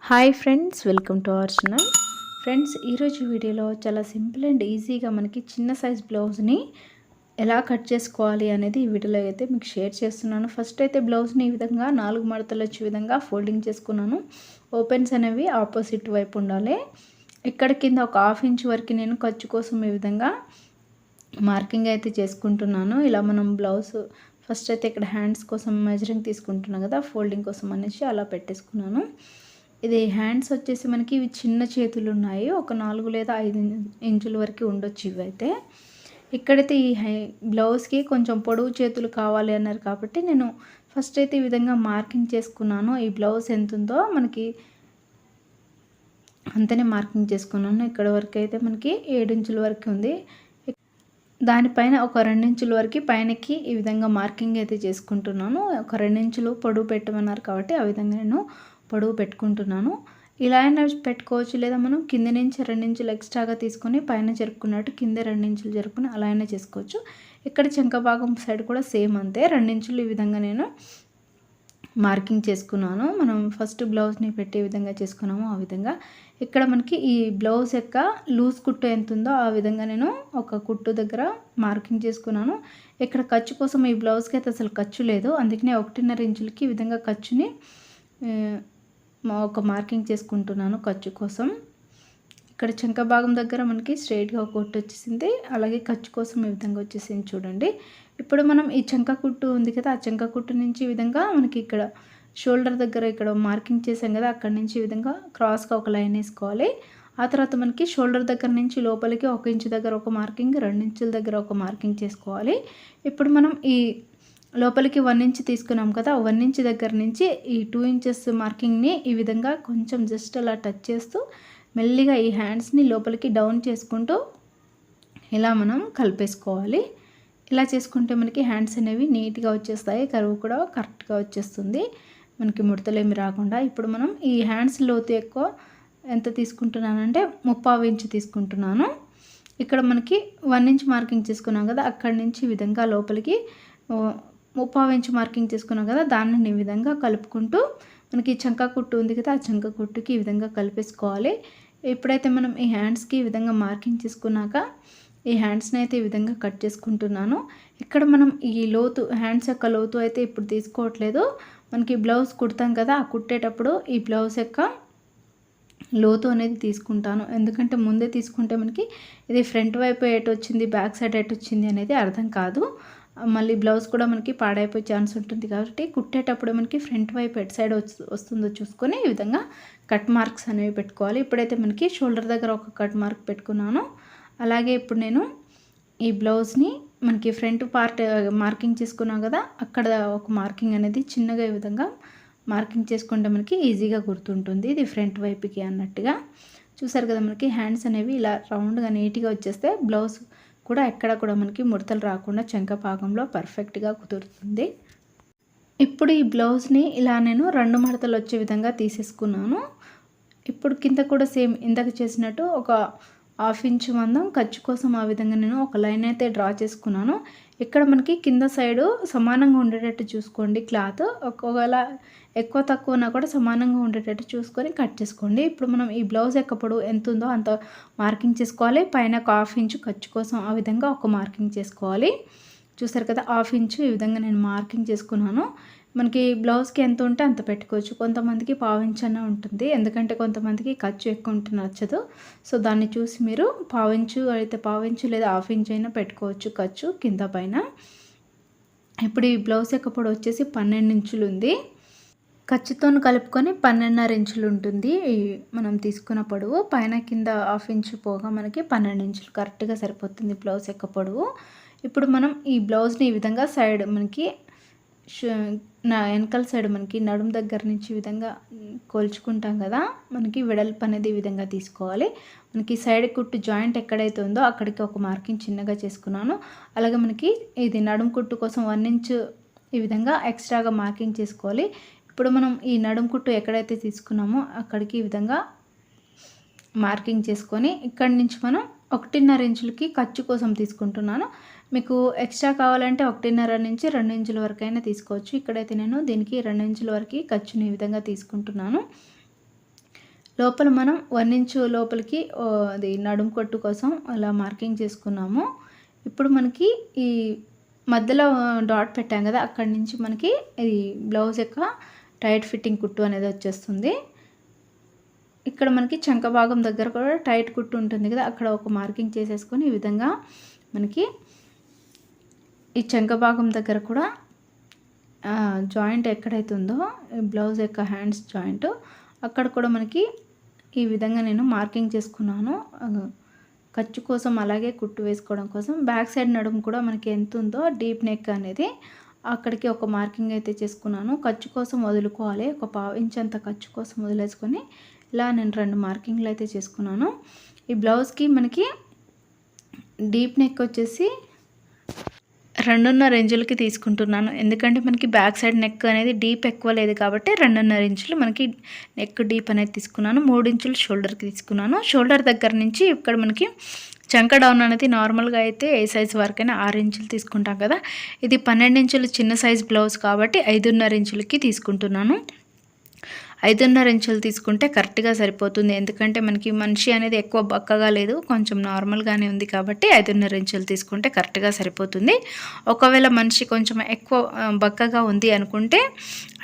Hi friends, welcome to our channel. Friends, ఈరోజు వీడియోలో చాలా సింపుల్ అండ్ ఈజీగా మనకి చిన్న సైజ్ బ్లౌజ్ని ఎలా కట్ చేసుకోవాలి అనేది ఈ వీడియోలో అయితే మీకు షేర్ చేస్తున్నాను. ఫస్ట్ అయితే బ్లౌజ్ని ఈ విధంగా 4 మడతలు వచ్చే విధంగా ఫోల్డింగ్ చేసుకున్నాను. ఓపెన్స్ అనేవి ఆపోజిట్ వైపు ఉండాలి. ఇక్కడ కింద ఒక 1/2 ఇంచ్ వరకు నేను ఖర్చు కోసం ఈ విధంగా మార్కింగ్ అయితే చేసుకుంటున్నాను. ఇలా మనం బ్లౌజ్ ఫస్ట్ అయితే ఇక్కడ హ్యాండ్స్ కోసం మెజరింగ్ తీసుకుంటున్నాను కదా, ఫోల్డింగ్ కోసం అనేసి అలా పెట్టేసుకున్నాను. ఇది హ్యాండ్స్ వచ్చేసి మనకి ఇవి చిన్న చేతులు ఉన్నాయి. ఒక 4 లేదా 5 ఇంచుల వరకు ఉండొచ్చు ఇవైతే. ఇక్కడైతే ఈ బ్లౌజ్కి కొంచెం పొడవు చేతులు కావాలి అన్నారు కాబట్టి నేను ఫస్ట్ అయితే ఈ విధంగా మార్కింగ్ చేసుకున్నాను. ఈ బ్లౌజ్ ఎంత ఉందో మనకి అంతనే మార్కింగ్ చేసుకున్నాను. ఇక్కడ వరకు అయితే మనకి 7 ఇంచుల వరకు ఉంది. దానిపైన ఒక 2 ఇంచుల వరకు పైనకి ఈ విధంగా మార్కింగ్ అయితే చేసుకుంటున్నాను. ఒక 2 ఇంచులు పొడవు పెట్టమన్నారు కాబట్టి ఆ విధంగా నేను పొడవు పెట్టుకుంటున్నాను. ఇలా అయినా పెట్టుకోవచ్చు, లేదా మనం కింద నుంచి 2 ఇంచులు ఎక్స్ట్రాగా తీసుకొని పైన జరుపుకున్నట్టు కింద 2 ఇంచులు జరుపుకొని అలా అయినా చేసుకోవచ్చు. ఇక్కడ చంక భాగం సైడ్ కూడా సేమ్ అంతే, 2 ఇంచులు ఈ విధంగా నేను మార్కింగ్ చేసుకున్నాను. మనం ఫస్ట్ బ్లౌజ్ని పెట్టే విధంగా చేసుకున్నాము ఆ విధంగా. ఇక్కడ మనకి ఈ బ్లౌజ్ యొక్క లూజ్ కుట్టు ఎంత ఉందో ఆ విధంగా నేను ఒక కుట్టు దగ్గర మార్కింగ్ చేసుకున్నాను. ఇక్కడ ఖర్చు కోసం ఈ బ్లౌజ్కి అయితే అసలు ఖర్చు లేదు, అందుకనే 1.5 ఇంచులకి ఈ విధంగా ఖర్చుని ఒక మార్కింగ్ చేసుకుంటున్నాను ఖర్చు కోసం. ఇక్కడ చంక భాగం దగ్గర మనకి స్ట్రైట్గా ఒక కుట్టు వచ్చేసింది, అలాగే ఖర్చు కోసం ఈ విధంగా వచ్చేసింది చూడండి. ఇప్పుడు మనం ఈ చంక కుట్టు ఉంది కదా, ఆ చంక కుట్టు నుంచి ఈ విధంగా మనకి ఇక్కడ షోల్డర్ దగ్గర ఇక్కడ మార్కింగ్ చేసాం కదా, అక్కడి నుంచి ఈ విధంగా క్రాస్గా ఒక లైన్ వేసుకోవాలి. ఆ తర్వాత మనకి షోల్డర్ దగ్గర నుంచి లోపలికి 1 ఇంచు దగ్గర ఒక మార్కింగ్, 2 ఇంచుల దగ్గర ఒక మార్కింగ్ చేసుకోవాలి. ఇప్పుడు మనం ఈ లోపలికి 1 ఇంచ్ తీసుకున్నాం కదా, 1 ఇంచ్ దగ్గర నుంచి ఈ 2 ఇంచెస్ మార్కింగ్ని ఈ విధంగా కొంచెం జస్ట్ అలా టచ్ చేస్తూ మెల్లిగా ఈ హ్యాండ్స్ని లోపలికి డౌన్ చేసుకుంటూ ఇలా మనం కలిపేసుకోవాలి. ఇలా చేసుకుంటే మనకి హ్యాండ్స్ అనేవి నీట్గా వచ్చేస్తాయి, కరువు కూడా కరెక్ట్గా వచ్చేస్తుంది, మనకి ముడతలేమి రాకుండా. ఇప్పుడు మనం ఈ హ్యాండ్స్ లోతు ఎక్కువ ఎంత తీసుకుంటున్నానంటే 3/4 ఇంచ్ తీసుకుంటున్నాను. ఇక్కడ మనకి 1 ఇంచ్ మార్కింగ్ చేసుకున్నాం కదా, అక్కడి నుంచి ఈ విధంగా లోపలికి 3/4 ఇంచ్ మార్కింగ్ చేసుకున్నాం కదా, దాన్ని ఈ విధంగా కలుపుకుంటూ మనకి చంకా కుట్టు ఉంది కదా, ఆ చంకా కుట్టుకి ఈ విధంగా కలిపేసుకోవాలి. ఎప్పుడైతే మనం ఈ హ్యాండ్స్కి ఈ విధంగా మార్కింగ్ చేసుకున్నాక ఈ హ్యాండ్స్ని అయితే ఈ విధంగా కట్ చేసుకుంటున్నాను. ఇక్కడ మనం ఈ లోతు హ్యాండ్స్ యొక్క లోతు అయితే ఇప్పుడు తీసుకోవట్లేదు. మనకి బ్లౌజ్ కుడతాం కదా, ఆ కుట్టేటప్పుడు ఈ బ్లౌజ్ యొక్క లోతు అనేది తీసుకుంటాను. ఎందుకంటే ముందే తీసుకుంటే మనకి ఇది ఫ్రంట్ వైపు ఎటు వచ్చింది, బ్యాక్ సైడ్ ఎటు వచ్చింది అనేది అర్థం కాదు. మళ్ళీ బ్లౌజ్ కూడా మనకి పాడైపోయే ఛాన్స్ ఉంటుంది కాబట్టి కుట్టేటప్పుడు మనకి ఫ్రంట్ వైపు ఎటు సైడ్ వస్తుందో చూసుకొని ఈ విధంగా కట్ మార్క్స్ అనేవి పెట్టుకోవాలి. ఇప్పుడైతే మనకి షోల్డర్ దగ్గర ఒక కట్ మార్క్ పెట్టుకున్నాను. అలాగే ఇప్పుడు నేను ఈ బ్లౌజ్ని మనకి ఫ్రంట్ పార్ట్ మార్కింగ్ చేసుకున్నాం కదా, అక్కడ ఒక మార్కింగ్ అనేది చిన్నగా ఈ విధంగా మార్కింగ్ చేసుకుంటే మనకి ఈజీగా గుర్తుంటుంది, ఇది ఫ్రంట్ వైపుకి అన్నట్టుగా. చూసారు కదా, మనకి హ్యాండ్స్ అనేవి ఇలా రౌండ్గా నీట్గా వచ్చేస్తే బ్లౌజ్ కూడా ఎక్కడ కూడా మనకి ముడతలు రాకుండా చంక భాగంలో పర్ఫెక్ట్గా కుదురుతుంది. ఇప్పుడు ఈ బ్లౌజ్ని ఇలా నేను 2 మడతలు వచ్చే విధంగా తీసేసుకున్నాను. ఇప్పుడు కింద కూడా సేమ్ ఇందాక చేసినట్టు ఒక 1/2 ఇంచ్ మందం ఖర్చు కోసం ఆ విధంగా నేను ఒక లైన్ అయితే డ్రా చేసుకున్నాను. ఇక్కడ మనకి కింద సైడు సమానంగా ఉండేటట్టు చూసుకోండి క్లాత్, ఒకవేళ ఎక్కువ తక్కువ ఉన్నా కూడా సమానంగా ఉండేటట్టు చూసుకొని కట్ చేసుకోండి. ఇప్పుడు మనం ఈ బ్లౌజ్ యొక్క పొడవు ఎంత ఉందో అంత మార్కింగ్ చేసుకోవాలి. పైన ఒక 1/2 ఇంచ్ ఖర్చు కోసం ఆ విధంగా ఒక మార్కింగ్ చేసుకోవాలి. చూసారు కదా, 1/2 ఇంచ్ ఈ విధంగా నేను మార్కింగ్ చేసుకున్నాను. మనకి బ్లౌజ్కి ఎంత ఉంటే అంత పెట్టుకోవచ్చు, కొంతమందికి 1/4 ఇంచ్ అన్న ఉంటుంది, ఎందుకంటే కొంతమందికి ఖర్చు ఎక్కువ ఉంటే నచ్చదు. సో దాన్ని చూసి మీరు 1/4 ఇంచు అయితే 1/4 ఇంచు లేదా 1/2 ఇంచ్ అయినా పెట్టుకోవచ్చు ఖర్చు కింద పైన. ఇప్పుడు ఈ బ్లౌజ్ యొక్క పొడవు వచ్చేసి 12 ఇంచులు ఉంది. ఖర్చుతో కలుపుకొని 12.5 ఇంచులు ఉంటుంది మనం తీసుకున్న పొడవు. పైన కింద 1/2 ఇంచు పోగా మనకి 12 ఇంచులు కరెక్ట్గా సరిపోతుంది బ్లౌజ్ యొక్క పొడవు. ఇప్పుడు మనం ఈ బ్లౌజ్ని ఈ విధంగా సైడ్ మనకి వెనకాల సైడ్ మనకి నడుము దగ్గర నుంచి ఈ విధంగా కోల్చుకుంటాం కదా, మనకి వెడల్పు అనేది ఈ విధంగా తీసుకోవాలి. మనకి సైడ్ కుట్టు జాయింట్ ఎక్కడైతే ఉందో అక్కడికి ఒక మార్కింగ్ చిన్నగా చేసుకున్నాను. అలాగే మనకి ఇది నడుము కుట్టు కోసం 1 ఇంచ్ ఈ విధంగా ఎక్స్ట్రాగా మార్కింగ్ చేసుకోవాలి. ఇప్పుడు మనం ఈ నడుము కుట్టు ఎక్కడైతే తీసుకున్నామో అక్కడికి ఈ విధంగా మార్కింగ్ చేసుకొని ఇక్కడి నుంచి మనం 1.5 ఇంచులకి ఖర్చు కోసం తీసుకుంటున్నాను. మీకు ఎక్స్ట్రా కావాలంటే 1.5 నుంచి 2 ఇంచుల వరకు అయినా తీసుకోవచ్చు. ఇక్కడైతే నేను దీనికి 2 ఇంచుల వరకు ఖర్చుని ఈ విధంగా తీసుకుంటున్నాను. లోపల మనం 1 ఇంచు లోపలికి అది నడుము కొట్టు కోసం అలా మార్కింగ్ చేసుకున్నాము. ఇప్పుడు మనకి ఈ మధ్యలో డాట్ పెట్టాం కదా, అక్కడి నుంచి మనకి ఇది బ్లౌజ్ యొక్క టైట్ ఫిట్టింగ్ కుట్టు అనేది వచ్చేస్తుంది. ఇక్కడ మనకి చంక భాగం దగ్గర కూడా టైట్ కుట్టు ఉంటుంది కదా, అక్కడ ఒక మార్కింగ్ చేసేసుకొని ఈ విధంగా మనకి ఈ చంక భాగం దగ్గర కూడా జాయింట్ ఎక్కడైతే ఉందో బ్లౌజ్ యొక్క హ్యాండ్స్ జాయింట్ అక్కడ కూడా మనకి ఈ విధంగా నేను మార్కింగ్ చేసుకున్నాను. ఖర్చు కోసం అలాగే కుట్టు వేసుకోవడం కోసం బ్యాక్ సైడ్ నడుము కూడా మనకి ఎంత ఉందో డీప్ నెక్ అనేది అక్కడికి ఒక మార్కింగ్ అయితే చేసుకున్నాను. ఖర్చు కోసం వదులుకోవాలి, ఒక 1/2 ఇంచ్ అంత ఖర్చు కోసం వదిలేసుకొని ఇలా నేను 2 మార్కింగ్లు అయితే చేసుకున్నాను. ఈ బ్లౌజ్కి మనకి డీప్ నెక్ వచ్చేసి 2.5 ఇంచులకి తీసుకుంటున్నాను. ఎందుకంటే మనకి బ్యాక్ సైడ్ నెక్ అనేది డీప్ ఎక్కువ లేదు కాబట్టి 2.5 ఇంచులు మనకి నెక్ డీప్ అనేది తీసుకున్నాను. 3 ఇంచులు షోల్డర్కి తీసుకున్నాను. షోల్డర్ దగ్గర నుంచి ఇక్కడ మనకి చంక డౌన్ అనేది నార్మల్గా అయితే ఏ సైజ్ వరకైనా 6 ఇంచులు తీసుకుంటాం కదా, ఇది 12 ఇంచులు చిన్న సైజ్ బ్లౌజ్ కాబట్టి 5.5 ఇంచులకి తీసుకుంటున్నాను. 5.5 ఇంచులు తీసుకుంటే కరెక్ట్గా సరిపోతుంది. ఎందుకంటే మనకి మనిషి అనేది ఎక్కువ బక్కగా లేదు, కొంచెం నార్మల్గానే ఉంది కాబట్టి 5.5 ఇంచులు తీసుకుంటే కరెక్ట్గా సరిపోతుంది. ఒకవేళ మనిషి కొంచెం ఎక్కువ బక్కగా ఉంది అనుకుంటే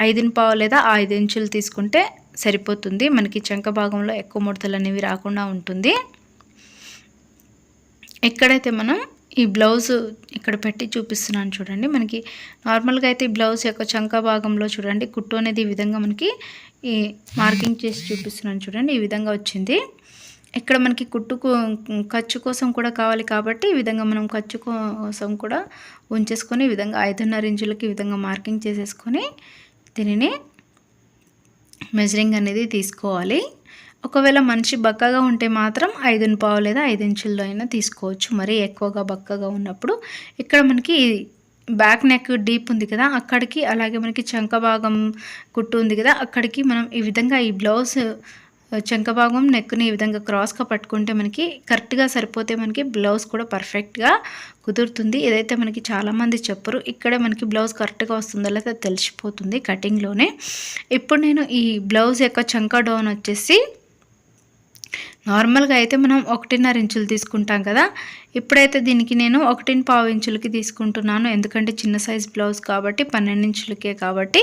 5.5 లేదా 5 ఇంచులు తీసుకుంటే సరిపోతుంది. మనకి చంక భాగంలో ఎక్కువ ముడతలు అనేవి రాకుండా ఉంటుంది. ఎక్కడైతే మనం ఈ బ్లౌజ్ ఇక్కడ పెట్టి చూపిస్తున్నాను చూడండి. మనకి నార్మల్గా అయితే ఈ బ్లౌజ్ యొక్క చంక భాగంలో చూడండి కుట్టు అనేది ఈ విధంగా మనకి ఈ మార్కింగ్ చేసి చూపిస్తున్నాను చూడండి, ఈ విధంగా వచ్చింది. ఇక్కడ మనకి కుట్టుకు ఖర్చు కోసం కూడా కావాలి కాబట్టి ఈ విధంగా మనం ఖర్చు కోసం కూడా ఉంచేసుకొని ఈ విధంగా 5.5 ఇంచులకి ఈ విధంగా మార్కింగ్ చేసేసుకొని దీనిని మెజరింగ్ అనేది తీసుకోవాలి. ఒకవేళ మనిషి బక్కగా ఉంటే మాత్రం 5.5 లేదా 5 ఇంచుల్లో అయినా తీసుకోవచ్చు. మరీ ఎక్కువగా బక్కగా ఉన్నప్పుడు ఇక్కడ మనకి బ్యాక్ నెక్ డీప్ ఉంది కదా, అక్కడికి అలాగే మనకి చంక భాగం కుట్టు ఉంది కదా, అక్కడికి మనం ఈ విధంగా ఈ బ్లౌజ్ చంక భాగం నెక్ని ఈ విధంగా క్రాస్గా పట్టుకుంటే మనకి కరెక్ట్గా సరిపోతే మనకి బ్లౌజ్ కూడా పర్ఫెక్ట్గా కుదురుతుంది. ఏదైతే మనకి చాలామంది చెప్పరు, ఇక్కడే మనకి బ్లౌజ్ కరెక్ట్గా వస్తుందో లేదా తెలిసిపోతుంది కటింగ్లోనే. ఇప్పుడు నేను ఈ బ్లౌజ్ యొక్క చంక డౌన్ వచ్చేసి నార్మల్గా అయితే మనం 1.5 ఇంచులు తీసుకుంటాం కదా, ఇప్పుడైతే దీనికి నేను 1.5 ఇంచులకి తీసుకుంటున్నాను. ఎందుకంటే చిన్న సైజ్ బ్లౌజ్ కాబట్టి 12 ఇంచులకే కాబట్టి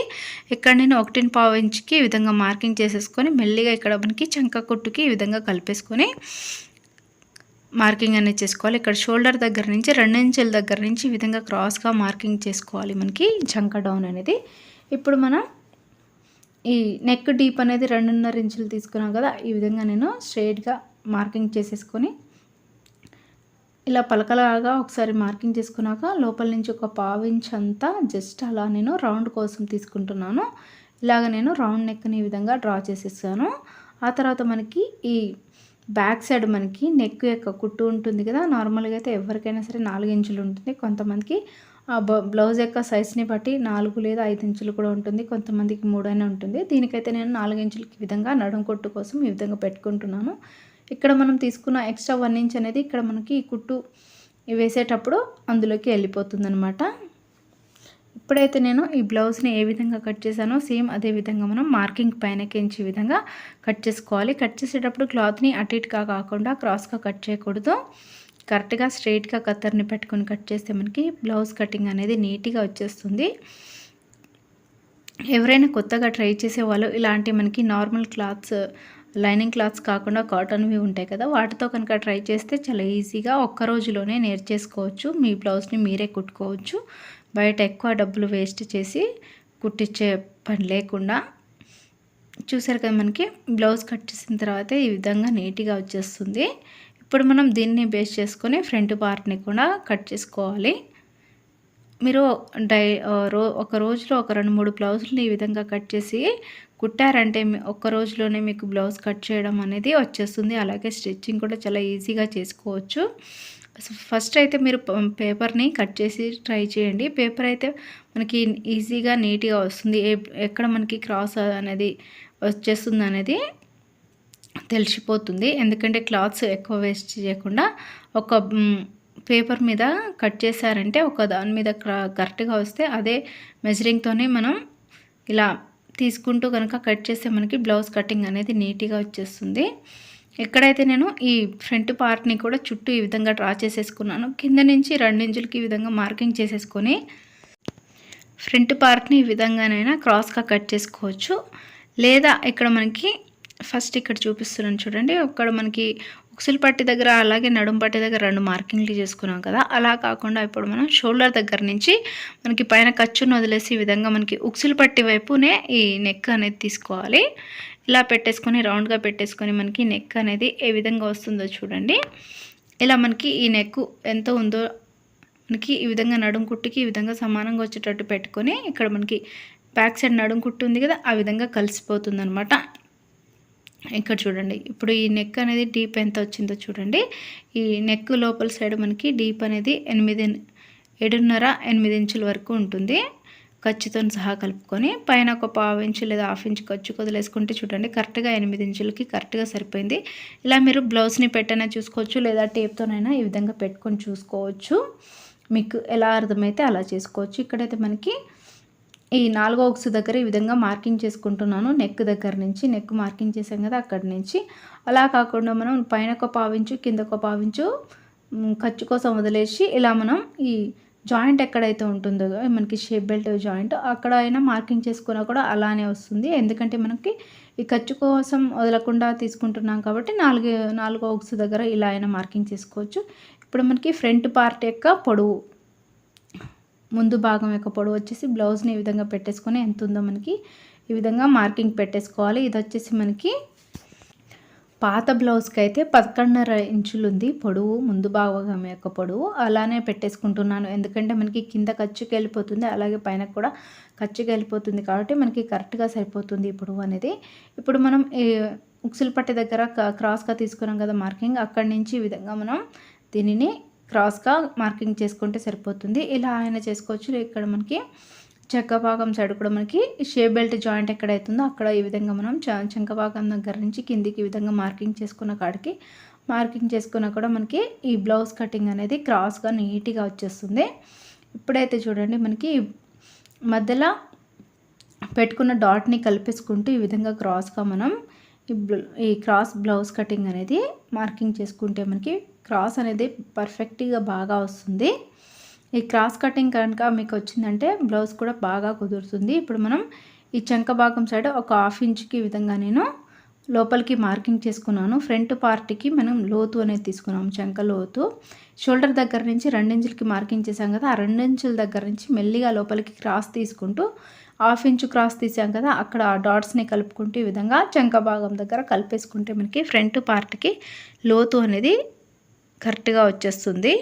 ఇక్కడ నేను 1.5 ఇంచుకి ఈ విధంగా మార్కింగ్ చేసేసుకొని మెల్లిగా ఇక్కడ మనకి చంక కుట్టుకి ఈ విధంగా కలిపేసుకొని మార్కింగ్ అనేది చేసుకోవాలి. ఇక్కడ షోల్డర్ దగ్గర నుంచి 2 ఇంచుల దగ్గర నుంచి ఈ విధంగా క్రాస్గా మార్కింగ్ చేసుకోవాలి మనకి చంక డౌన్ అనేది. ఇప్పుడు మనం ఈ నెక్ డీప్ అనేది 2.5 ఇంచులు తీసుకున్నాం కదా, ఈ విధంగా నేను స్ట్రైట్గా మార్కింగ్ చేసేసుకొని ఇలా పలకలాగా ఒకసారి మార్కింగ్ చేసుకున్నాక లోపల నుంచి ఒక 1/2 ఇంచ్ అంతా జస్ట్ అలా నేను రౌండ్ కోసం తీసుకుంటున్నాను. ఇలాగ నేను రౌండ్ నెక్ని ఈ విధంగా డ్రా చేసేసాను. ఆ తర్వాత మనకి ఈ బ్యాక్ సైడ్ మనకి నెక్ యొక్క కుట్టు ఉంటుంది కదా, నార్మల్గా అయితే ఎవరికైనా సరే 4 ఇంచులు ఉంటుంది. కొంతమందికి ఆ బ్లౌజ్ యొక్క సైజ్ని బట్టి 4 లేదా 5 ఇంచులు కూడా ఉంటుంది, కొంతమందికి 3 అయినా ఉంటుంది. దీనికైతే నేను 4 ఇంచులకి ఈ విధంగా నడుం కొట్టు కోసం ఈ విధంగా పెట్టుకుంటున్నాను. ఇక్కడ మనం తీసుకున్న ఎక్స్ట్రా 1 ఇంచ్ అనేది ఇక్కడ మనకి ఈ కుట్టు వేసేటప్పుడు అందులోకి వెళ్ళిపోతుంది అనమాట. ఇప్పుడైతే నేను ఈ బ్లౌజ్ని ఏ విధంగా కట్ చేశానో సేమ్ అదే విధంగా మనం మార్కింగ్ పైనకించి ఈ విధంగా కట్ చేసుకోవాలి. కట్ చేసేటప్పుడు క్లాత్ని అటు ఇటుగా కాకుండా క్రాస్గా కట్ చేయకూడదు, కరెక్ట్గా స్ట్రైట్గా కత్తర్ని పెట్టుకొని కట్ చేస్తే మనకి బ్లౌజ్ కటింగ్ అనేది నీట్గా వచ్చేస్తుంది. ఎవరైనా కొత్తగా ట్రై చేసేవాళ్ళు ఇలాంటి మనకి నార్మల్ క్లాత్స్, లైనింగ్ క్లాత్స్ కాకుండా కాటన్వి ఉంటాయి కదా, వాటితో కనుక ట్రై చేస్తే చాలా ఈజీగా ఒక్క రోజులోనే నేర్చేసుకోవచ్చు. మీ బ్లౌజ్ని మీరే కుట్టుకోవచ్చు. బయట ఎక్కువ డబ్బులు వేస్ట్ చేసి కుట్టించే పని లేకుండా. చూసారు కదా, మనకి బ్లౌజ్ కట్ చేసిన తర్వాత ఈ విధంగా నీట్గా వచ్చేస్తుంది. ఇప్పుడు మనం దీన్ని బేస్ చేసుకొని ఫ్రంట్ పార్ట్ని కూడా కట్ చేసుకోవాలి. మీరు ఒక రోజులో ఒక 2-3 బ్లౌజులు ఈ విధంగా కట్ చేసి కుట్టారంటే ఒక్క రోజులోనే మీకు బ్లౌజ్ కట్ చేయడం అనేది వచ్చేస్తుంది. అలాగే స్టిచ్చింగ్ కూడా చాలా ఈజీగా చేసుకోవచ్చు. ఫస్ట్ అయితే మీరు పేపర్ని కట్ చేసి ట్రై చేయండి. పేపర్ అయితే మనకి ఈజీగా నీట్గా వస్తుంది. ఎక్కడ మనకి క్రాస్ అనేది వచ్చేస్తుంది అనేది తెలిసిపోతుంది. ఎందుకంటే క్లాత్స్ ఎక్కువ వేస్ట్ చేయకుండా ఒక పేపర్ మీద కట్ చేశారంటే ఒక దాని మీద కరెక్ట్గా వస్తే అదే మెజరింగ్తోనే మనం ఇలా తీసుకుంటూ కనుక కట్ చేస్తే మనకి బ్లౌజ్ కటింగ్ అనేది నీట్గా వచ్చేస్తుంది. ఎక్కడైతే నేను ఈ ఫ్రంట్ పార్ట్ని కూడా చుట్టూ ఈ విధంగా డ్రా చేసేసుకున్నాను. కింద నుంచి 2 ఇంచులకి ఈ విధంగా మార్కింగ్ చేసేసుకొని ఫ్రంట్ పార్ట్ని ఈ విధంగానైనా క్రాస్గా కట్ చేసుకోవచ్చు. లేదా ఇక్కడ మనకి ఫస్ట్ ఇక్కడ చూపిస్తున్నాను చూడండి, అక్కడ మనకి ఉక్సుల పట్టి దగ్గర అలాగే నడుం పట్టి దగ్గర 2 మార్కింగ్లు చేసుకున్నాం కదా, అలా కాకుండా ఇప్పుడు మనం షోల్డర్ దగ్గర నుంచి మనకి పైన ఖర్చును వదిలేసి ఈ విధంగా మనకి ఉక్సుల పట్టి వైపునే ఈ నెక్ అనేది తీసుకోవాలి. ఇలా పెట్టేసుకొని రౌండ్గా పెట్టేసుకొని మనకి నెక్ అనేది ఏ విధంగా వస్తుందో చూడండి. ఇలా మనకి ఈ నెక్ ఎంత ఉందో మనకి ఈ విధంగా నడుం కుట్టుకి ఈ విధంగా సమానంగా వచ్చేటట్టు పెట్టుకొని ఇక్కడ మనకి బ్యాక్ సైడ్ నడుం కుట్టు ఉంది కదా, ఆ విధంగా కలిసిపోతుంది అనమాట. ఇక్కడ చూడండి, ఇప్పుడు ఈ నెక్ అనేది డీప్ ఎంత వచ్చిందో చూడండి. ఈ నెక్ లోపల సైడ్ మనకి డీప్ అనేది 7.5-8 ఇంచుల వరకు ఉంటుంది. ఖర్చుతో సహా కలుపుకొని పైన ఒక 1/4 ఇంచు లేదా 1/2 ఇంచు ఖర్చు వదిలేసుకుంటే చూడండి కరెక్ట్గా 8 ఇంచులకి కరెక్ట్గా సరిపోయింది. ఇలా మీరు బ్లౌజ్ని పెట్టైనా చూసుకోవచ్చు, లేదా టేప్తోనైనా ఈ విధంగా పెట్టుకొని చూసుకోవచ్చు. మీకు ఎలా అర్థమైతే అలా చేసుకోవచ్చు. ఇక్కడైతే మనకి ఈ 4వ ఉక్సు దగ్గర ఈ విధంగా మార్కింగ్ చేసుకుంటున్నాను. నెక్ దగ్గర నుంచి నెక్ మార్కింగ్ చేసాం కదా అక్కడి నుంచి. అలా కాకుండా మనం పైన ఒక 1/4 ఇంచు కింద ఒక 1/2 ఇంచు ఖర్చు కోసం వదిలేసి ఇలా మనం ఈ జాయింట్ ఎక్కడైతే ఉంటుందో మనకి షేప్ బెల్ట్ జాయింట్ అక్కడ అయినా మార్కింగ్ చేసుకున్నా కూడా అలానే వస్తుంది. ఎందుకంటే మనకి ఈ ఖర్చు కోసం వదలకుండా తీసుకుంటున్నాం కాబట్టి 4వ ఉక్సు దగ్గర ఇలా అయినా మార్కింగ్ చేసుకోవచ్చు. ఇప్పుడు మనకి ఫ్రంట్ పార్ట్ యొక్క పొడవు, ముందు భాగం యొక్క పొడవు వచ్చేసి బ్లౌజ్ని ఈ విధంగా పెట్టేసుకొని ఎంత ఉందో మనకి ఈ విధంగా మార్కింగ్ పెట్టేసుకోవాలి. ఇది వచ్చేసి మనకి పాత బ్లౌజ్కి అయితే 11.5 ఇంచులు ఉంది పొడవు, ముందు భాగం యొక్క పొడవు. అలానే పెట్టేసుకుంటున్నాను ఎందుకంటే మనకి కింద ఖర్చుకి వెళ్ళిపోతుంది, అలాగే పైన కూడా ఖర్చుకి వెళ్ళిపోతుంది కాబట్టి మనకి కరెక్ట్గా సరిపోతుంది ఈ పొడవు అనేది. ఇప్పుడు మనం ఈ ఉక్సుల పట్టి దగ్గర క్రాస్గా తీసుకున్నాం కదా మార్కింగ్, అక్కడి నుంచి ఈ విధంగా మనం దీనిని క్రాస్గా మార్కింగ్ చేసుకుంటే సరిపోతుంది. ఇలా ఆయన చేసుకోవచ్చు. ఇక్కడ మనకి చెక్క భాగం సైడ్ కూడా మనకి షేప్ బెల్ట్ జాయింట్ ఎక్కడైతుందో అక్కడ ఈ విధంగా మనం చెంక భాగం దగ్గర నుంచి కిందికి ఈ విధంగా మార్కింగ్ చేసుకున్న కాడికి మార్కింగ్ చేసుకున్నా కూడా మనకి ఈ బ్లౌజ్ కటింగ్ అనేది క్రాస్గా నీట్గా వచ్చేస్తుంది. ఇప్పుడైతే చూడండి మనకి మధ్యలో పెట్టుకున్న డాట్ని కలిపేసుకుంటూ ఈ విధంగా క్రాస్గా మనం ఈ క్రాస్ బ్లౌజ్ కటింగ్ అనేది మార్కింగ్ చేసుకుంటే మనకి క్రాస్ అనేది పర్ఫెక్ట్గా బాగా వస్తుంది. ఈ క్రాస్ కటింగ్ కనుక మీకు వచ్చిందంటే బ్లౌజ్ కూడా బాగా కుదురుతుంది. ఇప్పుడు మనం ఈ చంక భాగం సైడ్ ఒక 1/2 ఇంచుకి ఈ విధంగా నేను లోపలికి మార్కింగ్ చేసుకున్నాను. ఫ్రంట్ పార్ట్కి మనం లోతు అనేది తీసుకున్నాం, చంక లోతు. షోల్డర్ దగ్గర నుంచి 2 ఇంచులకి మార్కింగ్ చేసాం కదా, ఆ 2 ఇంచుల దగ్గర నుంచి మెల్లిగా లోపలికి క్రాస్ తీసుకుంటూ 1/2 ఇంచు క్రాస్ తీసాం కదా, అక్కడ ఆ డాట్స్ని కలుపుకుంటూ ఈ విధంగా చంక భాగం దగ్గర కలిపేసుకుంటే మనకి ఫ్రంట్ పార్ట్కి లోతు అనేది కరెక్ట్గా వచ్చేస్తుంది.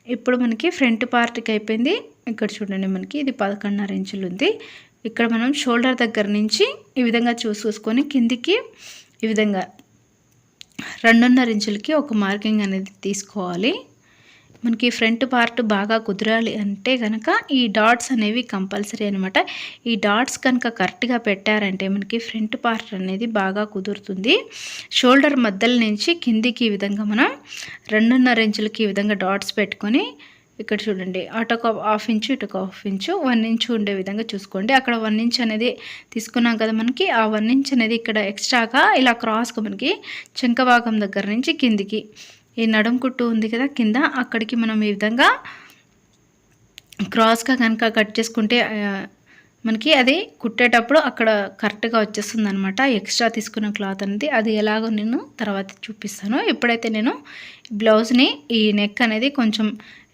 ఇప్పుడు మనకి ఫ్రంట్ పార్ట్కి అయిపోయింది. ఇక్కడ చూడండి మనకి ఇది 11.5 ఇంచులు ఉంది. ఇక్కడ మనం షోల్డర్ దగ్గర నుంచి ఈ విధంగా చూసుకొని కిందికి ఈ విధంగా 2.5 ఇంచులకి ఒక మార్కింగ్ అనేది తీసుకోవాలి. మనకి ఫ్రంట్ పార్ట్ బాగా కుదరాలి అంటే కనుక ఈ డాట్స్ అనేవి కంపల్సరీ అనమాట. ఈ డాట్స్ కనుక కరెక్ట్గా పెట్టారంటే మనకి ఫ్రంట్ పార్ట్ అనేది బాగా కుదురుతుంది. షోల్డర్ మధ్యల నుంచి కిందికి ఈ విధంగా మనం 2.5 ఇంచులకి ఈ విధంగా డాట్స్ పెట్టుకొని ఇక్కడ చూడండి అటు ఒక 1/2 ఇంచు ఇటు ఒక 1/2 ఇంచు 1 ఇంచు ఉండే విధంగా చూసుకోండి. అక్కడ 1 ఇంచ్ అనేది తీసుకున్నాం కదా, మనకి ఆ 1 ఇంచ్ అనేది ఇక్కడ ఎక్స్ట్రాగా ఇలా క్రాస్గా మనకి చెంక భాగం దగ్గర నుంచి కిందికి ఈ నడుం కుట్టు ఉంది కదా కింద, అక్కడికి మనం ఈ విధంగా క్రాస్గా కనుక కట్ చేసుకుంటే మనకి అది కుట్టేటప్పుడు అక్కడ కరెక్ట్గా వచ్చేస్తుంది అనమాట. ఎక్స్ట్రా తీసుకున్న క్లాత్ అనేది అది ఎలాగో నేను తర్వాత చూపిస్తాను. ఇప్పుడైతే నేను బ్లౌజ్ని ఈ నెక్ అనేది కొంచెం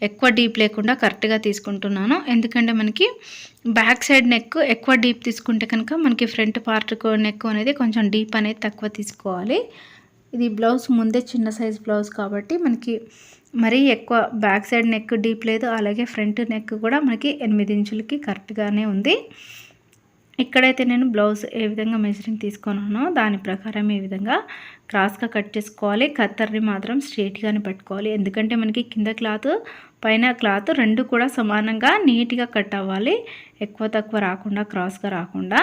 ఎక్కువ డీప్ లేకుండా కరెక్ట్గా తీసుకుంటున్నాను. ఎందుకంటే మనకి బ్యాక్ సైడ్ నెక్ ఎక్కువ డీప్ తీసుకుంటే కనుక మనకి ఫ్రంట్ పార్ట్ నెక్ అనేది కొంచెం డీప్ అనేది తక్కువ తీసుకోవాలి. ఇది బ్లౌజ్ ముందే చిన్న సైజ్ బ్లౌజ్ కాబట్టి మనకి మరీ ఎక్కువ బ్యాక్ సైడ్ నెక్ డీప్ లేదు, అలాగే ఫ్రంట్ నెక్ కూడా మనకి 8 ఇంచులకి కరెక్ట్గానే ఉంది. ఇక్కడైతే నేను బ్లౌజ్ ఏ విధంగా మెజరింగ్ తీసుకున్నానో దాని ప్రకారం ఈ విధంగా క్రాస్గా కట్ చేసుకోవాలి. కత్తర్ని మాత్రం స్ట్రైట్గానే పట్టుకోవాలి, ఎందుకంటే మనకి కింద క్లాత్ పైన క్లాత్ రెండు కూడా సమానంగా నీట్గా కట్ అవ్వాలి, ఎక్కువ తక్కువ రాకుండా క్రాస్గా రాకుండా.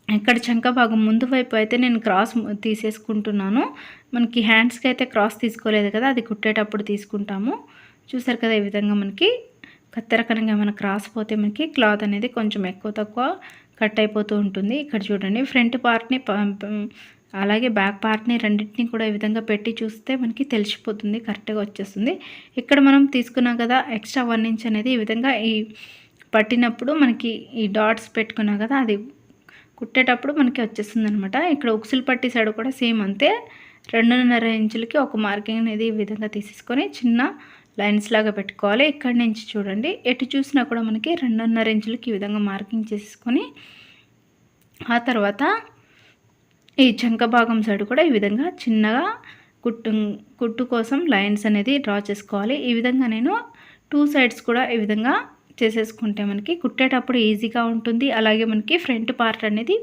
ఇక్కడ చంక భాగం ముందు వైపు అయితే నేను క్రాస్ తీసేసుకుంటున్నాను. మనకి హ్యాండ్స్కి అయితే క్రాస్ తీసుకోలేదు కదా, అది కుట్టేటప్పుడు తీసుకుంటాము. చూసారు కదా, ఈ విధంగా మనకి కత్తెర కనుక ఏమైనా క్రాస్ పోతే మనకి క్లాత్ అనేది కొంచెం ఎక్కువ తక్కువ కట్ అయిపోతూ ఉంటుంది. ఇక్కడ చూడండి ఫ్రంట్ పార్ట్ని అలాగే బ్యాక్ పార్ట్ని రెండింటిని కూడా ఈ విధంగా పెట్టి చూస్తే మనకి తెలిసిపోతుంది, కరెక్ట్గా వచ్చేస్తుంది. ఇక్కడ మనం తీసుకున్నాం కదా ఎక్స్ట్రా 1 ఇంచ్ అనేది ఈ విధంగా ఈ పట్టినప్పుడు మనకి ఈ డాట్స్ పెట్టుకున్నాం కదా అది కుట్టేటప్పుడు మనకి వచ్చేస్తుంది అనమాట. ఇక్కడ ఉక్సులు పట్టి సైడ్ కూడా సేమ్ అంతే 2.5 ఇంచులకి ఒక మార్కింగ్ అనేది ఈ విధంగా తీసేసుకొని చిన్న లైన్స్ లాగా పెట్టుకోవాలి. ఇక్కడి నుంచి చూడండి ఎటు చూసినా కూడా మనకి 2.5 ఇంచులకి ఈ విధంగా మార్కింగ్ చేసేసుకొని ఆ తర్వాత ఈ చంక భాగం సైడ్ కూడా ఈ విధంగా చిన్నగా కుట్టు కోసం లైన్స్ అనేది డ్రా చేసుకోవాలి. ఈ విధంగా నేను 2 సైడ్స్ కూడా ఈ విధంగా చేసేసుకుంటే మనకి కుట్టేటప్పుడు ఈజీగా ఉంటుంది. అలాగే మనకి ఫ్రంట్ పార్ట్ అనేది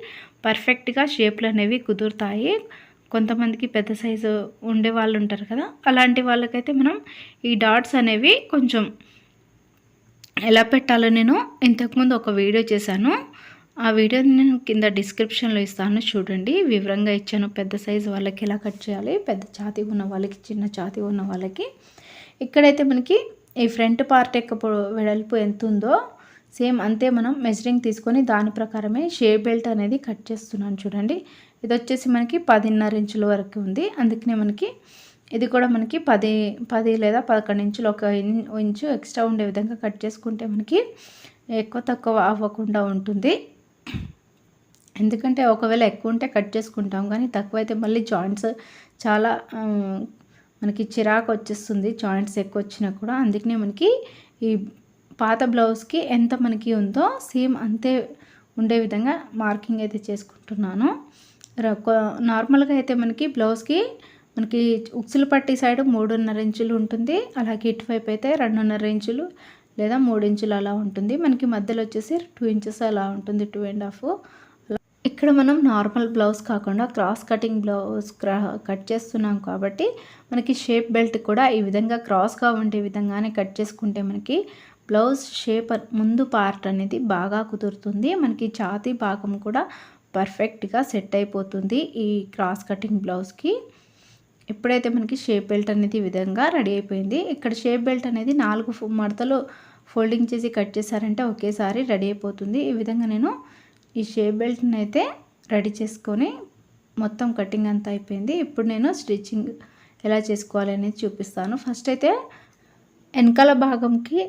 పర్ఫెక్ట్గా షేప్లు అనేవి కుదురుతాయి. కొంతమందికి పెద్ద సైజు ఉండే వాళ్ళు ఉంటారు కదా, అలాంటి వాళ్ళకైతే మనం ఈ డాట్స్ అనేవి కొంచెం ఎలా పెట్టాలో నేను ఇంతకుముందు ఒక వీడియో చేశాను. ఆ వీడియోని నేను కింద డిస్క్రిప్షన్లో ఇస్తాను, చూడండి. వివరంగా ఇచ్చాను పెద్ద సైజు వాళ్ళకి ఎలా కట్ చేయాలి, పెద్ద ఛాతీ ఉన్న వాళ్ళకి, చిన్న ఛాతీ ఉన్న వాళ్ళకి. ఇక్కడైతే మనకి ఈ ఫ్రంట్ పార్ట్ యొక్క వెడల్పు ఎంత ఉందో సేమ్ అంతే మనం మెజరింగ్ తీసుకొని దాని ప్రకారమే షేప్ బెల్ట్ అనేది కట్ చేస్తున్నాను. చూడండి ఇది వచ్చేసి మనకి 10.5 ఇంచుల వరకు ఉంది. అందుకనే మనకి ఇది కూడా మనకి 10 లేదా 11 ఇంచులు, 1 ఇంచు ఎక్స్ట్రా ఉండే విధంగా కట్ చేసుకుంటే మనకి ఎక్కువ తక్కువ అవ్వకుండా ఉంటుంది. ఎందుకంటే ఒకవేళ ఎక్కువ ఉంటే కట్ చేసుకుంటాం, కానీ తక్కువైతే మళ్ళీ జాయింట్స్ చాలా మనకి చిరాకు వచ్చేస్తుంది, జాయింట్స్ ఎక్కువ వచ్చినా కూడా. అందుకనే మనకి ఈ పాత బ్లౌజ్కి ఎంత మనకి ఉందో సేమ్ అంతే ఉండే విధంగా మార్కింగ్ అయితే చేసుకుంటున్నాను. నార్మల్గా అయితే మనకి బ్లౌజ్కి మనకి ఉక్సులు పట్టి సైడ్ 3.5 ఇంచులు ఉంటుంది. అలాగే ఇటువైపు అయితే 2.5 ఇంచులు లేదా 3 ఇంచులు అలా ఉంటుంది. మనకి మధ్యలో వచ్చేసి 2 ఇంచెస్ అలా ఉంటుంది, 2.5. ఇక్కడ మనం నార్మల్ బ్లౌజ్ కాకుండా క్రాస్ కటింగ్ బ్లౌజ్ కట్ చేస్తున్నాం కాబట్టి మనకి షేప్ బెల్ట్ కూడా ఈ విధంగా క్రాస్గా ఉండే విధంగానే కట్ చేసుకుంటే మనకి బ్లౌజ్ షేప్ ముందు పార్ట్ అనేది బాగా కుదురుతుంది. మనకి ఛాతీ భాగం కూడా పర్ఫెక్ట్గా సెట్ అయిపోతుంది ఈ క్రాస్ కటింగ్ బ్లౌజ్కి. ఇప్పుడైతే మనకి షేప్ బెల్ట్ అనేది ఈ విధంగా రెడీ అయిపోయింది. ఇక్కడ షేప్ బెల్ట్ అనేది 4 మడతలు ఫోల్డింగ్ చేసి కట్ చేశారంటే ఒకేసారి రెడీ అయిపోతుంది. ఈ విధంగా నేను ఈ షేప్ బెల్ట్ని అయితే రెడీ చేసుకొని మొత్తం కటింగ్ అంతా అయిపోయింది. ఇప్పుడు నేను స్టిచ్చింగ్ ఎలా చేసుకోవాలి అనేది చూపిస్తాను. ఫస్ట్ అయితే వెనకాల భాగంకి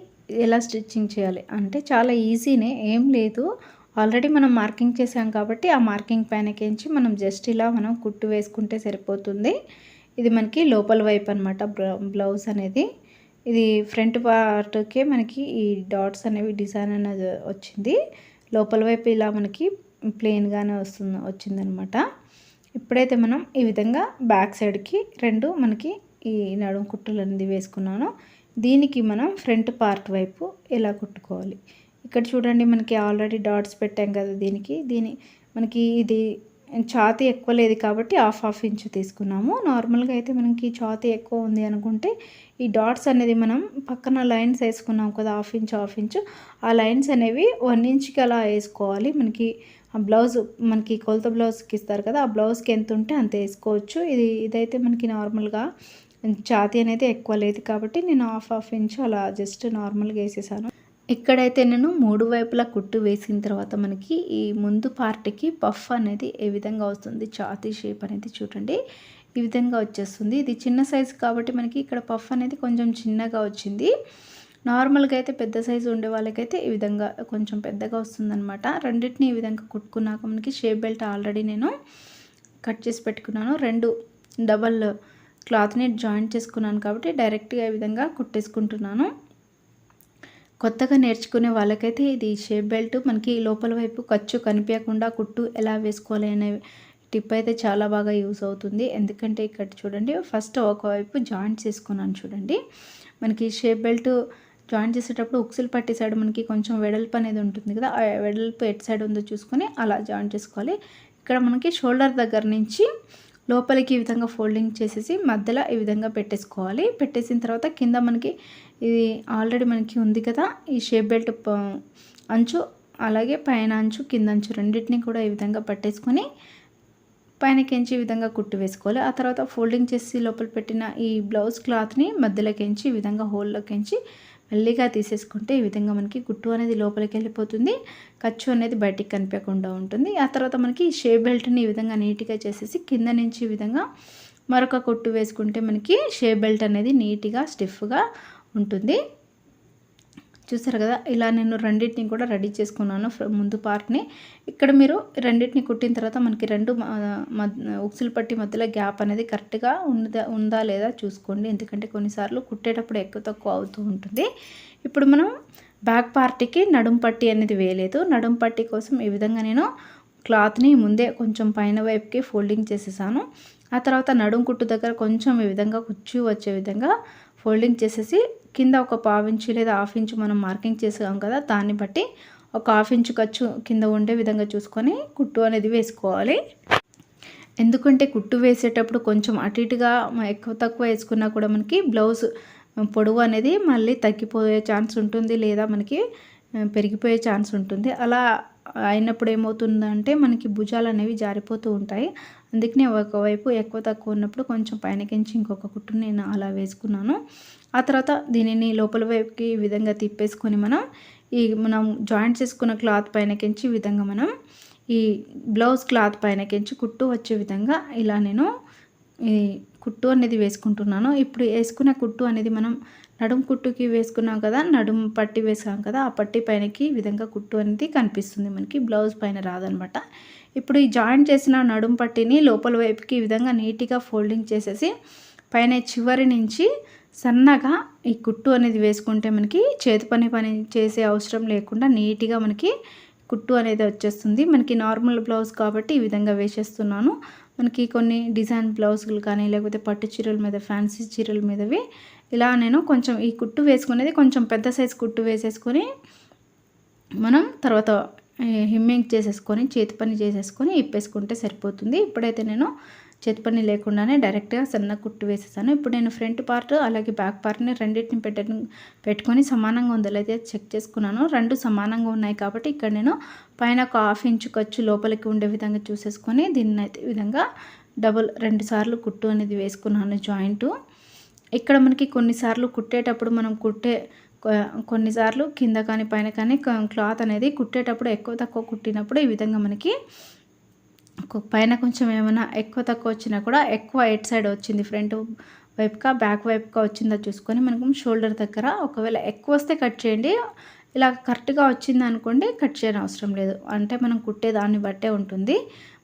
ఎలా స్టిచ్చింగ్ చేయాలి అంటే చాలా ఈజీనే, ఏం లేదు. ఆల్రెడీ మనం మార్కింగ్ చేసాం కాబట్టి ఆ మార్కింగ్ పైనకించి మనం జస్ట్ ఇలా మనం కుట్టు వేసుకుంటే సరిపోతుంది. ఇది మనకి లోపల వైపు అనమాట బ్లౌజ్ అనేది. ఇది ఫ్రంట్ పార్ట్కే మనకి ఈ డాట్స్ అనేవి డిజైన్ అనేది వచ్చింది. లోపల వైపు ఇలా మనకి ప్లెయిన్గానే వచ్చిందనమాట. ఇప్పుడైతే మనం ఈ విధంగా బ్యాక్ సైడ్కి 2 మనకి ఈ నడుము కుట్టులు అనేది వేసుకున్నాను. దీనికి మనం ఫ్రంట్ పార్ట్ వైపు ఎలా కుట్టుకోవాలి ఇక్కడ చూడండి. మనకి ఆల్రెడీ డాట్స్ పెట్టాం కదా దీని మనకి ఇది ఛాతీ ఎక్కువ లేదు కాబట్టి హాఫ్ ఇంచు తీసుకున్నాము. నార్మల్గా అయితే మనకి ఛాతీ ఎక్కువ ఉంది అనుకుంటే ఈ డాట్స్ అనేది మనం పక్కన లైన్స్ వేసుకున్నాం కదా హాఫ్ ఇంచు ఆ లైన్స్ అనేవి 1 ఇంచ్కి అలా వేసుకోవాలి. మనకి ఆ బ్లౌజ్ మనకి కొలత బ్లౌజ్కి ఇస్తారు కదా, ఆ బ్లౌజ్కి ఎంత ఉంటే అంత వేసుకోవచ్చు. ఇదైతే మనకి నార్మల్గా ఛాతీ అనేది ఎక్కువ లేదు కాబట్టి నేను హాఫ్ ఇంచు అలా జస్ట్ నార్మల్గా వేసేసాను. ఇక్కడైతే నేను 3 వైపులా కుట్టు వేసిన తర్వాత మనకి ఈ ముందు పార్ట్కి పఫ్ అనేది ఏ విధంగా వస్తుంది, ఛాతీ షేప్ అనేది చూడండి ఈ విధంగా వచ్చేస్తుంది. ఇది చిన్న సైజు కాబట్టి మనకి ఇక్కడ పఫ్ అనేది కొంచెం చిన్నగా వచ్చింది. నార్మల్గా అయితే పెద్ద సైజు ఉండే వాళ్ళకైతే ఈ విధంగా కొంచెం పెద్దగా వస్తుందన్నమాట. రెండింటిని ఈ విధంగా కుట్టుకున్నాక మనకి షేప్ బెల్ట్ ఆల్రెడీ నేను కట్ చేసి పెట్టుకున్నాను. 2 డబల్ క్లాత్ని జాయింట్ చేసుకున్నాను కాబట్టి డైరెక్ట్గా ఈ విధంగా కుట్టేసుకుంటున్నాను. కొత్తగా నేర్చుకునే వాళ్ళకైతే ఇది షేప్ బెల్ట్ మనకి లోపల వైపు ఖర్చు కనిపించకుండా కుట్టు ఎలా వేసుకోవాలి అనే టిప్ అయితే చాలా బాగా యూస్ అవుతుంది. ఎందుకంటే ఇక్కడ చూడండి ఫస్ట్ ఒకవైపు జాయింట్ చేసుకున్నాను చూడండి. మనకి షేప్ బెల్ట్ జాయింట్ చేసేటప్పుడు ఉక్సులు పట్టి సైడ్ మనకి కొంచెం వెడల్పు అనేది ఉంటుంది కదా, ఆ వెడల్పు ఎటు సైడ్ ఉందో చూసుకొని అలా జాయింట్ చేసుకోవాలి. ఇక్కడ మనకి షోల్డర్ దగ్గర నుంచి లోపలికి ఈ విధంగా ఫోల్డింగ్ చేసేసి మధ్యలో ఈ విధంగా పెట్టేసుకోవాలి. పెట్టేసిన తర్వాత కింద మనకి ఇది ఆల్రెడీ మనకి ఉంది కదా ఈ షేప్ బెల్ట్ అంచు, అలాగే పైన అంచు కింద అంచు రెండింటిని కూడా ఈ విధంగా పట్టేసుకొని పైనకించి ఈ విధంగా కుట్టు వేసుకోవాలి. ఆ తర్వాత ఫోల్డింగ్ చేసి లోపల పెట్టిన ఈ బ్లౌజ్ క్లాత్ని మధ్యలోకించి ఈ విధంగా హోల్లోకించి మెల్లిగా తీసేసుకుంటే ఈ విధంగా మనకి కుట్టు అనేది లోపలికి వెళ్ళిపోతుంది, ఖర్చు అనేది బయటికి కనిపించకుండా ఉంటుంది. ఆ తర్వాత మనకి షేప్ బెల్ట్ని ఈ విధంగా నీట్గా చేసేసి కింద నుంచి ఈ విధంగా మరొక కుట్టు వేసుకుంటే మనకి షేప్ బెల్ట్ అనేది నీట్గా స్టిఫ్గా ఉంటుంది. చూసారు కదా, ఇలా నేను రెండింటిని కూడా రెడీ చేసుకున్నాను ముందు పార్ట్ని. ఇక్కడ మీరు రెండింటిని కుట్టిన తర్వాత మనకి రెండు ఉక్సులు పట్టి మధ్యలో గ్యాప్ అనేది కరెక్ట్గా ఉందా లేదా చూసుకోండి, ఎందుకంటే కొన్నిసార్లు కుట్టేటప్పుడు ఎక్కువ తక్కువ అవుతూ ఉంటుంది. ఇప్పుడు మనం బ్యాక్ పార్ట్కి నడుం పట్టి అనేది వేయలేదు. నడుం పట్టి కోసం ఈ విధంగా నేను క్లాత్ని ముందే కొంచెం పైన వైపుకి ఫోల్డింగ్ చేసేసాను. ఆ తర్వాత నడుం కుట్టు దగ్గర కొంచెం ఈ విధంగా కుచ్చు వచ్చే విధంగా ఫోల్డింగ్ చేసేసి కింద ఒక 1/2 ఇంచు లేదా 1/2 ఇంచు మనం మార్కింగ్ చేసాం కదా, దాన్ని బట్టి ఒక 1/2 ఇంచు ఖర్చు కింద ఉండే విధంగా చూసుకొని కుట్టు అనేది వేసుకోవాలి. ఎందుకంటే కుట్టు వేసేటప్పుడు కొంచెం అటు ఇటుగా ఎక్కువ తక్కువ వేసుకున్నా కూడా మనకి బ్లౌజ్ పొడవు అనేది మళ్ళీ తగ్గిపోయే ఛాన్స్ ఉంటుంది, లేదా మనకి పెరిగిపోయే ఛాన్స్ ఉంటుంది. అలా అయినప్పుడు ఏమవుతుందంటే మనకి భుజాలు అనేవి జారిపోతూ ఉంటాయి. అందుకనే ఒకవైపు ఎక్కువ తక్కువ ఉన్నప్పుడు కొంచెం పైనకించి ఇంకొక కుట్టుని నేను అలా వేసుకున్నాను. ఆ తర్వాత దీనిని లోపల వైపుకి ఈ విధంగా తిప్పేసుకొని మనం జాయింట్ చేసుకున్న క్లాత్ పైనకించి ఈ విధంగా మనం ఈ బ్లౌజ్ క్లాత్ పైనకించి కుట్టు వచ్చే విధంగా ఇలా నేను ఈ కుట్టు అనేది వేసుకుంటున్నాను. ఇప్పుడు వేసుకున్న కుట్టు అనేది మనం నడుం కుట్టుకి వేసుకున్నాం కదా, నడుం పట్టి వేసాం కదా, ఆ పట్టి పైనకి ఈ విధంగా కుట్టు అనేది కనిపిస్తుంది, మనకి బ్లౌజ్ పైన రాదనమాట. ఇప్పుడు ఈ జాయింట్ చేసిన నడుం పట్టిని లోపల వైపుకి ఈ విధంగా నీట్గా ఫోల్డింగ్ చేసేసి పైన చివరి నుంచి సన్నగా ఈ కుట్టు అనేది వేసుకుంటే మనకి చేతి పని చేసే అవసరం లేకుండా నీట్గా మనకి కుట్టు అనేది వచ్చేస్తుంది. మనకి నార్మల్ బ్లౌజ్ కాబట్టి ఈ విధంగా వేసేస్తున్నాను. మనకి కొన్ని డిజైన్ బ్లౌజులు కానీ లేకపోతే పట్టు చీరల మీద, ఫ్యాన్సీ చీరల మీదవి ఇలా నేను కొంచెం ఈ కుట్టు వేసుకునేది కొంచెం పెద్ద సైజు కుట్టు వేసేసుకొని మనం తర్వాత హిమ్మింగ్ చేసేసుకొని చేతి పని చేసేసుకొని ఇప్పేసుకుంటే సరిపోతుంది. ఇప్పుడైతే నేను చేతి పని లేకుండానే డైరెక్ట్గా సన్న కుట్టు వేసేసాను. ఇప్పుడు నేను ఫ్రంట్ పార్ట్ అలాగే బ్యాక్ పార్ట్ని రెండింటిని పెట్టుకొని సమానంగా ఉందో లేదో చెక్ చేసుకున్నాను. రెండు సమానంగా ఉన్నాయి కాబట్టి ఇక్కడ నేను పైన ఒక 1/2 ఇంచు ఖర్చు లోపలికి ఉండే విధంగా చూసేసుకొని దీన్ని అయితే ఈ విధంగా రెండు సార్లు కుట్టు అనేది వేసుకున్నాను జాయింట్. ఇక్కడ మనకి కొన్నిసార్లు కుట్టేటప్పుడు మనం కొన్నిసార్లు కింద కానీ పైన కానీ క్లాత్ అనేది కుట్టేటప్పుడు ఎక్కువ తక్కువ కుట్టినప్పుడు ఈ విధంగా మనకి పైన కొంచెం ఏమైనా ఎక్కువ తక్కువ వచ్చినా కూడా ఎక్కువ ఎట్ సైడ్ వచ్చింది ఫ్రంట్ వైపుగా బ్యాక్ వైపుగా వచ్చిందో చూసుకొని మనకు షోల్డర్ దగ్గర ఒకవేళ ఎక్కువ వస్తే కట్ చేయండి. ఇలా కరెక్ట్గా వచ్చింది అనుకోండి, కట్ చేయని అవసరం లేదు. అంటే మనం కుట్టే దాన్ని బట్టే ఉంటుంది.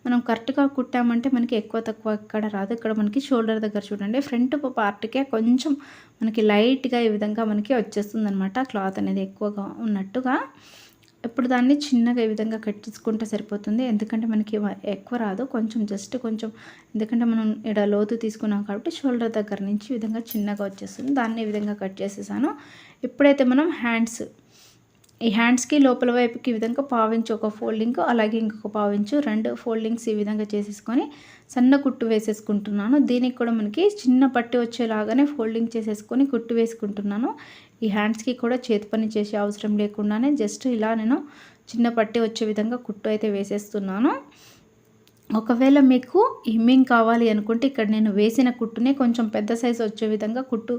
మనం కరెక్ట్గా కుట్టామంటే మనకి ఎక్కువ తక్కువ ఇక్కడ రాదు. ఇక్కడ మనకి షోల్డర్ దగ్గర చూడండి, ఫ్రంట్ పార్ట్కే కొంచెం మనకి లైట్గా ఈ విధంగా మనకి వచ్చేస్తుంది అనమాట, క్లాత్ అనేది ఎక్కువగా ఉన్నట్టుగా. ఇప్పుడు దాన్ని చిన్నగా ఈ విధంగా కట్ చేసుకుంటే సరిపోతుంది. ఎందుకంటే మనకి ఎక్కువ రాదు, కొంచెం ఎందుకంటే మనం ఇక్కడ లోతు తీసుకున్నాం కాబట్టి షోల్డర్ దగ్గర నుంచి ఈ విధంగా చిన్నగా వచ్చేస్తుంది. దాన్ని ఈ విధంగా కట్ చేసేసాను. ఇప్పుడైతే మనం ఈ హ్యాండ్స్కి లోపల వైపుకి ఈ విధంగా 1/2 ఇంచు ఒక ఫోల్డింగ్, అలాగే ఇంకొక 1/2 ఇంచు 2 ఫోల్డింగ్స్ ఈ విధంగా చేసేసుకొని సన్న కుట్టు వేసేసుకుంటున్నాను. దీనికి కూడా మనకి చిన్న పట్టి వచ్చేలాగానే ఫోల్డింగ్ చేసేసుకొని కుట్టు వేసుకుంటున్నాను. ఈ హ్యాండ్స్కి కూడా చేతి పని చేసే అవసరం లేకుండానే జస్ట్ ఇలా నేను చిన్న పట్టి వచ్చే విధంగా కుట్టు అయితే వేసేస్తున్నాను. ఒకవేళ మీకు హిమ్మింగ్ కావాలి అనుకుంటే ఇక్కడ నేను వేసిన కుట్టునే కొంచెం పెద్ద సైజు వచ్చే విధంగా కుట్టు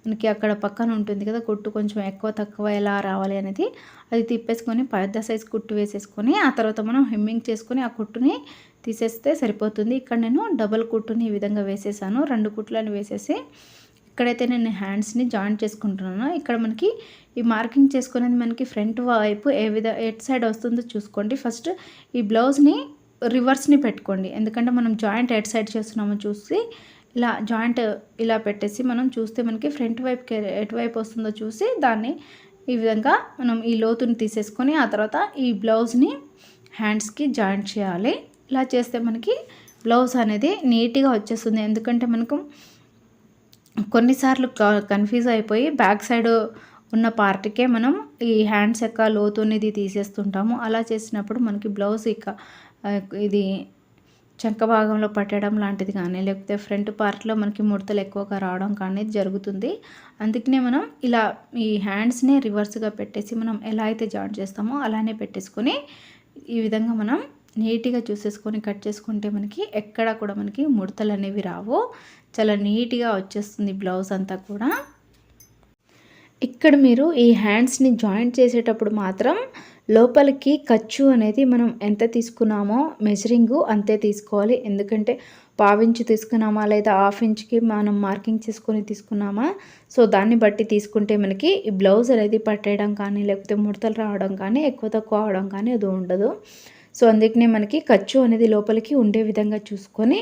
మనకి అక్కడ పక్కన ఉంటుంది కదా, కుట్టు కొంచెం ఎక్కువ తక్కువ ఎలా రావాలి అనేది అది తిప్పేసుకొని పెద్ద సైజు కుట్టు వేసేసుకొని ఆ తర్వాత మనం హిమ్మింగ్ చేసుకొని ఆ కుట్టుని తీసేస్తే సరిపోతుంది. ఇక్కడ నేను డబల్ కుట్టుని ఈ విధంగా వేసేసాను. 2 కుట్లను వేసేసి ఇక్కడైతే నేను హ్యాండ్స్ని జాయింట్ చేసుకుంటున్నాను. ఇక్కడ మనకి ఈ మార్కింగ్ చేసుకునేది మనకి ఫ్రంట్ వైపు ఎట్ సైడ్ వస్తుందో చూసుకోండి. ఫస్ట్ ఈ బ్లౌజ్ని రివర్స్ని పెట్టుకోండి, ఎందుకంటే మనం జాయింట్ ఎట్ సైడ్ చేస్తున్నామో చూసి ఇలా జాయింట్ ఇలా పెట్టేసి మనం చూస్తే మనకి ఫ్రంట్ వైపుకి ఎటువైపు వస్తుందో చూసి దాన్ని ఈ విధంగా మనం ఈ లోతుని తీసేసుకొని ఆ తర్వాత ఈ బ్లౌజ్ని హ్యాండ్స్కి జాయింట్ చేయాలి. ఇలా చేస్తే మనకి బ్లౌజ్ అనేది నీట్గా వచ్చేస్తుంది. ఎందుకంటే మనకు కొన్నిసార్లు కన్ఫ్యూజ్ అయిపోయి బ్యాక్ సైడ్ ఉన్న పార్ట్కే మనం ఈ హ్యాండ్స్ యొక్క లోతు అనేది తీసేస్తుంటాము. అలా చేసినప్పుడు మనకి బ్లౌజ్ ఇది చంక భాగంలో పట్టడం లాంటిది కానీ లేకపోతే ఫ్రంట్ పార్ట్లో మనకి ముడతలు ఎక్కువగా రావడం కానీ జరుగుతుంది. అందుకనే మనం ఇలా ఈ హ్యాండ్స్ని రివర్స్గా పెట్టేసి మనం ఎలా అయితే జాయింట్ చేస్తామో అలానే పెట్టేసుకొని ఈ విధంగా మనం నీట్గా చూసేసుకొని కట్ చేసుకుంటే మనకి ఎక్కడ కూడా మనకి ముడతలు అనేవి రావు, చాలా నీట్గా వచ్చేస్తుంది బ్లౌజ్ అంతా కూడా. ఇక్కడ మీరు ఈ హ్యాండ్స్‌ని జాయింట్ చేసేటప్పుడు మాత్రం లోపలికి ఖర్చు అనేది మనం ఎంత తీసుకున్నామో మెజరింగు అంతే తీసుకోవాలి. ఎందుకంటే పావించు తీసుకున్నామా లేదా హాఫ్ ఇంచ్‌కి మనం మార్కింగ్ చేసుకొని తీసుకున్నామా, సో దాన్ని బట్టి తీసుకుంటే మనకి ఈ బ్లౌజ్ అనేది పట్టేయడం కానీ లేకపోతే ముడతలు రావడం కానీ ఎక్కువ తక్కువ అవడం కానీ అది ఉండదు. సో అందుకనే మనకి ఖర్చు అనేది లోపలికి ఉండే విధంగా చూసుకొని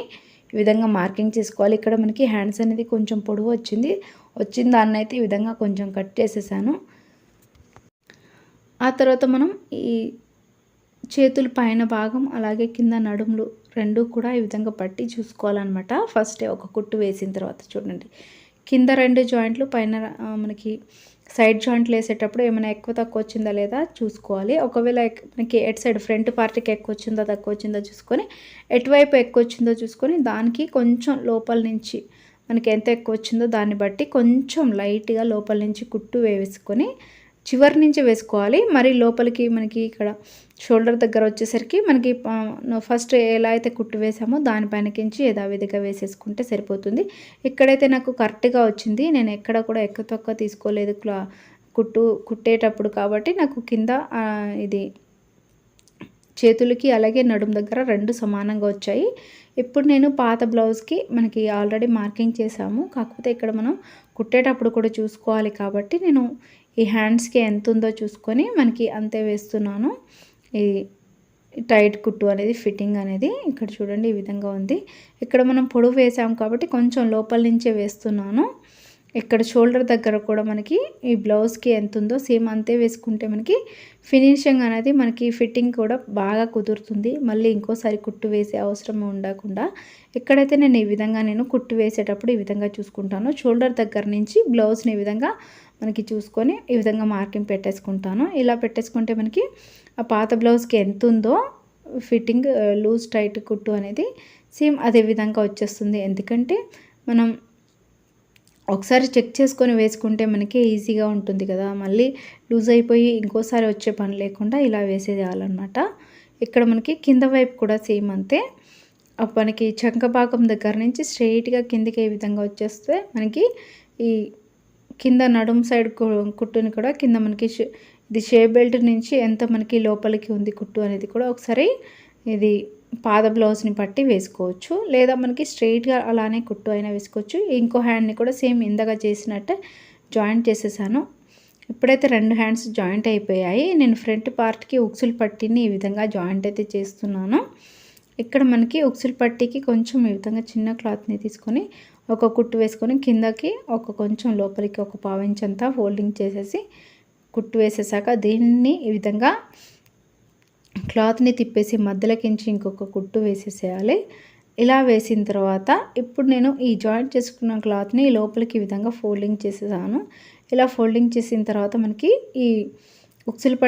ఈ విధంగా మార్కింగ్ చేసుకోవాలి. ఇక్కడ మనకి హ్యాండ్స్ అనేది కొంచెం పొడవు వచ్చిన దాన్ని అయితే ఈ విధంగా కొంచెం కట్ చేసేసాను. ఆ తర్వాత మనం ఈ చేతుల పైన భాగం అలాగే కింద నడుములు రెండు కూడా ఈ విధంగా పట్టి చూసుకోవాలన్నమాట. ఫస్ట్ ఒక కుట్టు వేసిన తర్వాత చూడండి, కింద 2 జాయింట్లు పైన మనకి సైడ్ జాయింట్లు వేసేటప్పుడు ఏమైనా ఎక్కువ తక్కువ వచ్చిందా లేదా చూసుకోవాలి. ఒకవేళ మనకి ఎటు సైడ్ ఫ్రంట్ పార్ట్కి ఎక్కువ వచ్చిందో తక్కువ వచ్చిందో చూసుకొని, ఎటువైపు ఎక్కువ వచ్చిందో చూసుకొని దానికి కొంచెం లోపల నుంచి మనకి ఎంత ఎక్కువ వచ్చిందో దాన్ని బట్టి కొంచెం లైట్గా లోపల నుంచి కుట్టు వేసుకొని చివరి నుంచి వేసుకోవాలి. మరి లోపలికి మనకి ఇక్కడ షోల్డర్ దగ్గర వచ్చేసరికి మనకి ఫస్ట్ ఎలా అయితే కుట్టు వేసామో దానిపైనకించి యథావిధిగా వేసేసుకుంటే సరిపోతుంది. ఇక్కడైతే నాకు కరెక్ట్గా వచ్చింది. నేను ఎక్కడ కూడా ఎక్కువ తక్కువ తీసుకోలేదు కుట్టేటప్పుడు. కాబట్టి నాకు కింద ఇది చేతులకి అలాగే నడుము దగ్గర 2 సమానంగా వచ్చాయి. ఇప్పుడు నేను పాత బ్లౌజ్కి మనకి ఆల్రెడీ మార్కింగ్ చేసాము, కాకపోతే ఇక్కడ మనం కుట్టేటప్పుడు కూడా చూసుకోవాలి కాబట్టి నేను ఈ హ్యాండ్స్కి ఎంత ఉందో చూసుకొని మనకి అంతే వేస్తున్నాను. ఈ టైట్ కుట్టు అనేది ఫిట్టింగ్ అనేది ఇక్కడ చూడండి ఈ విధంగా ఉంది. ఇక్కడ మనం పొడవు వేసాము కాబట్టి కొంచెం లోపల నుంచే వేస్తున్నాను. ఇక్కడ షోల్డర్ దగ్గర కూడా మనకి ఈ బ్లౌజ్కి ఎంత ఉందో సేమ్ అంతే వేసుకుంటే మనకి ఫినిషింగ్ అనేది మనకి ఫిట్టింగ్ కూడా బాగా కుదురుతుంది. మళ్ళీ ఇంకోసారి కుట్టు వేసే అవసరం ఉండకుండా ఇక్కడైతే నేను ఈ విధంగా కుట్టు వేసేటప్పుడు ఈ విధంగా చూసుకుంటాను. షోల్డర్ దగ్గర నుంచి బ్లౌజ్ని ఈ విధంగా మనకి చూసుకొని ఈ విధంగా మార్కింగ్ పెట్టేసుకుంటాను. ఇలా పెట్టేసుకుంటే మనకి ఆ పాత బ్లౌజ్కి ఎంత ఉందో ఫిట్టింగ్ లూజ్ టైట్ కుట్టు అనేది సేమ్ అదే విధంగా వచ్చేస్తుంది. ఎందుకంటే మనం ఒకసారి చెక్ చేసుకొని వేసుకుంటే మనకి ఈజీగా ఉంటుంది కదా, మళ్ళీ లూజ్ అయిపోయి ఇంకోసారి వచ్చే పని లేకుండా ఇలా వేసేయాలన్నమాట. ఇక్కడ మనకి కింద వైపు కూడా సేమ్ అంతే. మనకి చంక భాగం దగ్గర నుంచి స్ట్రైట్గా కిందకి ఏ విధంగా వచ్చేస్తే మనకి ఈ కింద నడుము సైడ్ కుట్టుని కూడా కింద మనకి ఇది షేప్ బెల్ట్ నుంచి ఎంత మనకి లోపలికి ఉంది కుట్టు అనేది కూడా ఒకసారి ఇది పాద బ్లౌజ్ని పట్టి వేసుకోవచ్చు, లేదా మనకి స్ట్రైట్గా అలానే కుట్టు అయినా వేసుకోవచ్చు. ఇంకో హ్యాండ్ని కూడా సేమ్ ఇందాక చేసినట్టే జాయింట్ చేసేసాను. ఇప్పుడైతే 2 హ్యాండ్స్ జాయింట్ అయిపోయాయి. నేను ఫ్రంట్ పార్ట్కి ఉక్సులు పట్టిని ఈ విధంగా జాయింట్ అయితే చేస్తున్నాను. ఇక్కడ మనకి ఉక్సులు పట్టికి కొంచెం ఈ విధంగా చిన్న క్లాత్ని తీసుకొని ఒక కుట్టు వేసుకొని కిందకి కొంచెం లోపలికి ఒక పావించ్ అంతా ఫోల్డింగ్ చేసేసి కుట్టు వేసేసాక దీన్ని ఈ విధంగా క్లాత్ని తిప్పేసి మధ్యలోకించి ఇంకొక కుట్టు వేసేసేయాలి. ఇలా వేసిన తర్వాత ఇప్పుడు నేను ఈ జాయింట్ చేసుకున్న క్లాత్ని లోపలికి ఈ విధంగా ఫోల్డింగ్ చేసేసాను. ఇలా ఫోల్డింగ్ చేసిన తర్వాత మనకి ఈ ఉక్సులు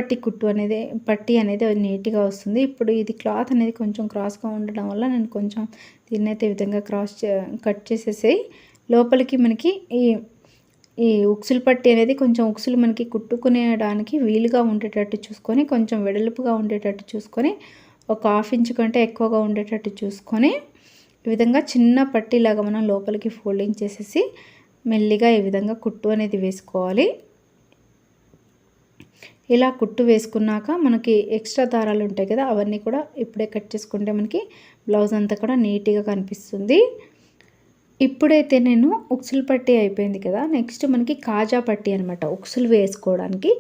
పట్టి అనేది నీట్గా వస్తుంది. ఇప్పుడు ఇది క్లాత్ అనేది కొంచెం క్రాస్గా ఉండడం వల్ల నేను కొంచెం దీన్నైతే ఈ విధంగా కట్ చేసేసి లోపలికి మనకి ఈ ఉక్సులు పట్టి అనేది కొంచెం ఉక్సులు మనకి కుట్టుకునేడానికి వీలుగా ఉండేటట్టు చూసుకొని కొంచెం వెడల్పుగా ఉండేటట్టు చూసుకొని ఒక 1/2 ఇంచ్ కంటే ఎక్కువగా ఉండేటట్టు చూసుకొని ఈ విధంగా చిన్న పట్టీలాగా మనం లోపలికి ఫోల్డింగ్ చేసేసి మెల్లిగా ఈ విధంగా కుట్టు అనేది వేసుకోవాలి. ఇలా కుట్టు వేసుకున్నాక మనకి ఎక్స్ట్రా దారాలు ఉంటాయి కదా, అవన్నీ కూడా ఇప్పుడే కట్ చేసుకుంటే మనకి బ్లౌజ్ అంతా కూడా నీట్గా కనిపిస్తుంది. ఇప్పుడైతే నేను ఉక్సులు పట్టి అయిపోయింది కదా, నెక్స్ట్ మనకి కాజా పట్టి అనమాట. ఉక్సులు వేసుకోవడానికి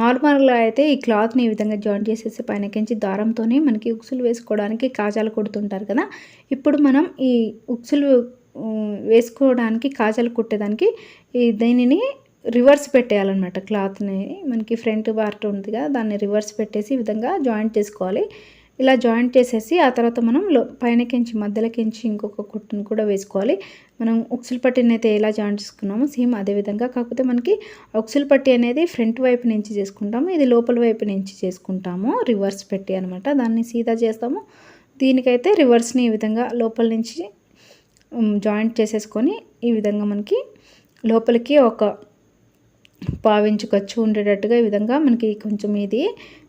నార్మల్గా అయితే ఈ క్లాత్ని ఈ విధంగా జాయింట్ చేసేసి పైనకించి దారంతోనే మనకి ఉక్సులు వేసుకోవడానికి కాజాలు కుడుతుంటారు కదా. ఇప్పుడు మనం ఈ ఉక్సులు వేసుకోవడానికి కాజాలు కుట్టేదానికి దీనిని రివర్స్ పెట్టేయాలన్నమాట. క్లాత్ని మనకి ఫ్రంట్ పార్ట్ ఉంది కదా, దాన్ని రివర్స్ పెట్టేసి ఈ విధంగా జాయింట్ చేసుకోవాలి. ఇలా జాయింట్ చేసేసి ఆ తర్వాత మనం పైనకించి మధ్యలోకించి ఇంకొక కుట్టును కూడా వేసుకోవాలి. మనం ఉక్సులు పట్టిని అయితే ఎలా జాయింట్ చేసుకున్నామో సేమ్ అదే విధంగా, కాకపోతే మనకి ఉక్సులు పట్టి అనేది ఫ్రంట్ వైపు నుంచి చేసుకుంటాము, ఇది లోపల వైపు నుంచి చేసుకుంటాము. రివర్స్ పెట్టి అనమాట, దాన్ని సీదా చేస్తాము. దీనికైతే రివర్స్ని ఈ విధంగా లోపల నుంచి జాయింట్ చేసేసుకొని ఈ విధంగా మనకి లోపలికి ఒక 1/4 ఇంచ్ ఖర్చు ఉండేటట్టుగా ఈ విధంగా మనకి కొంచెం ఇది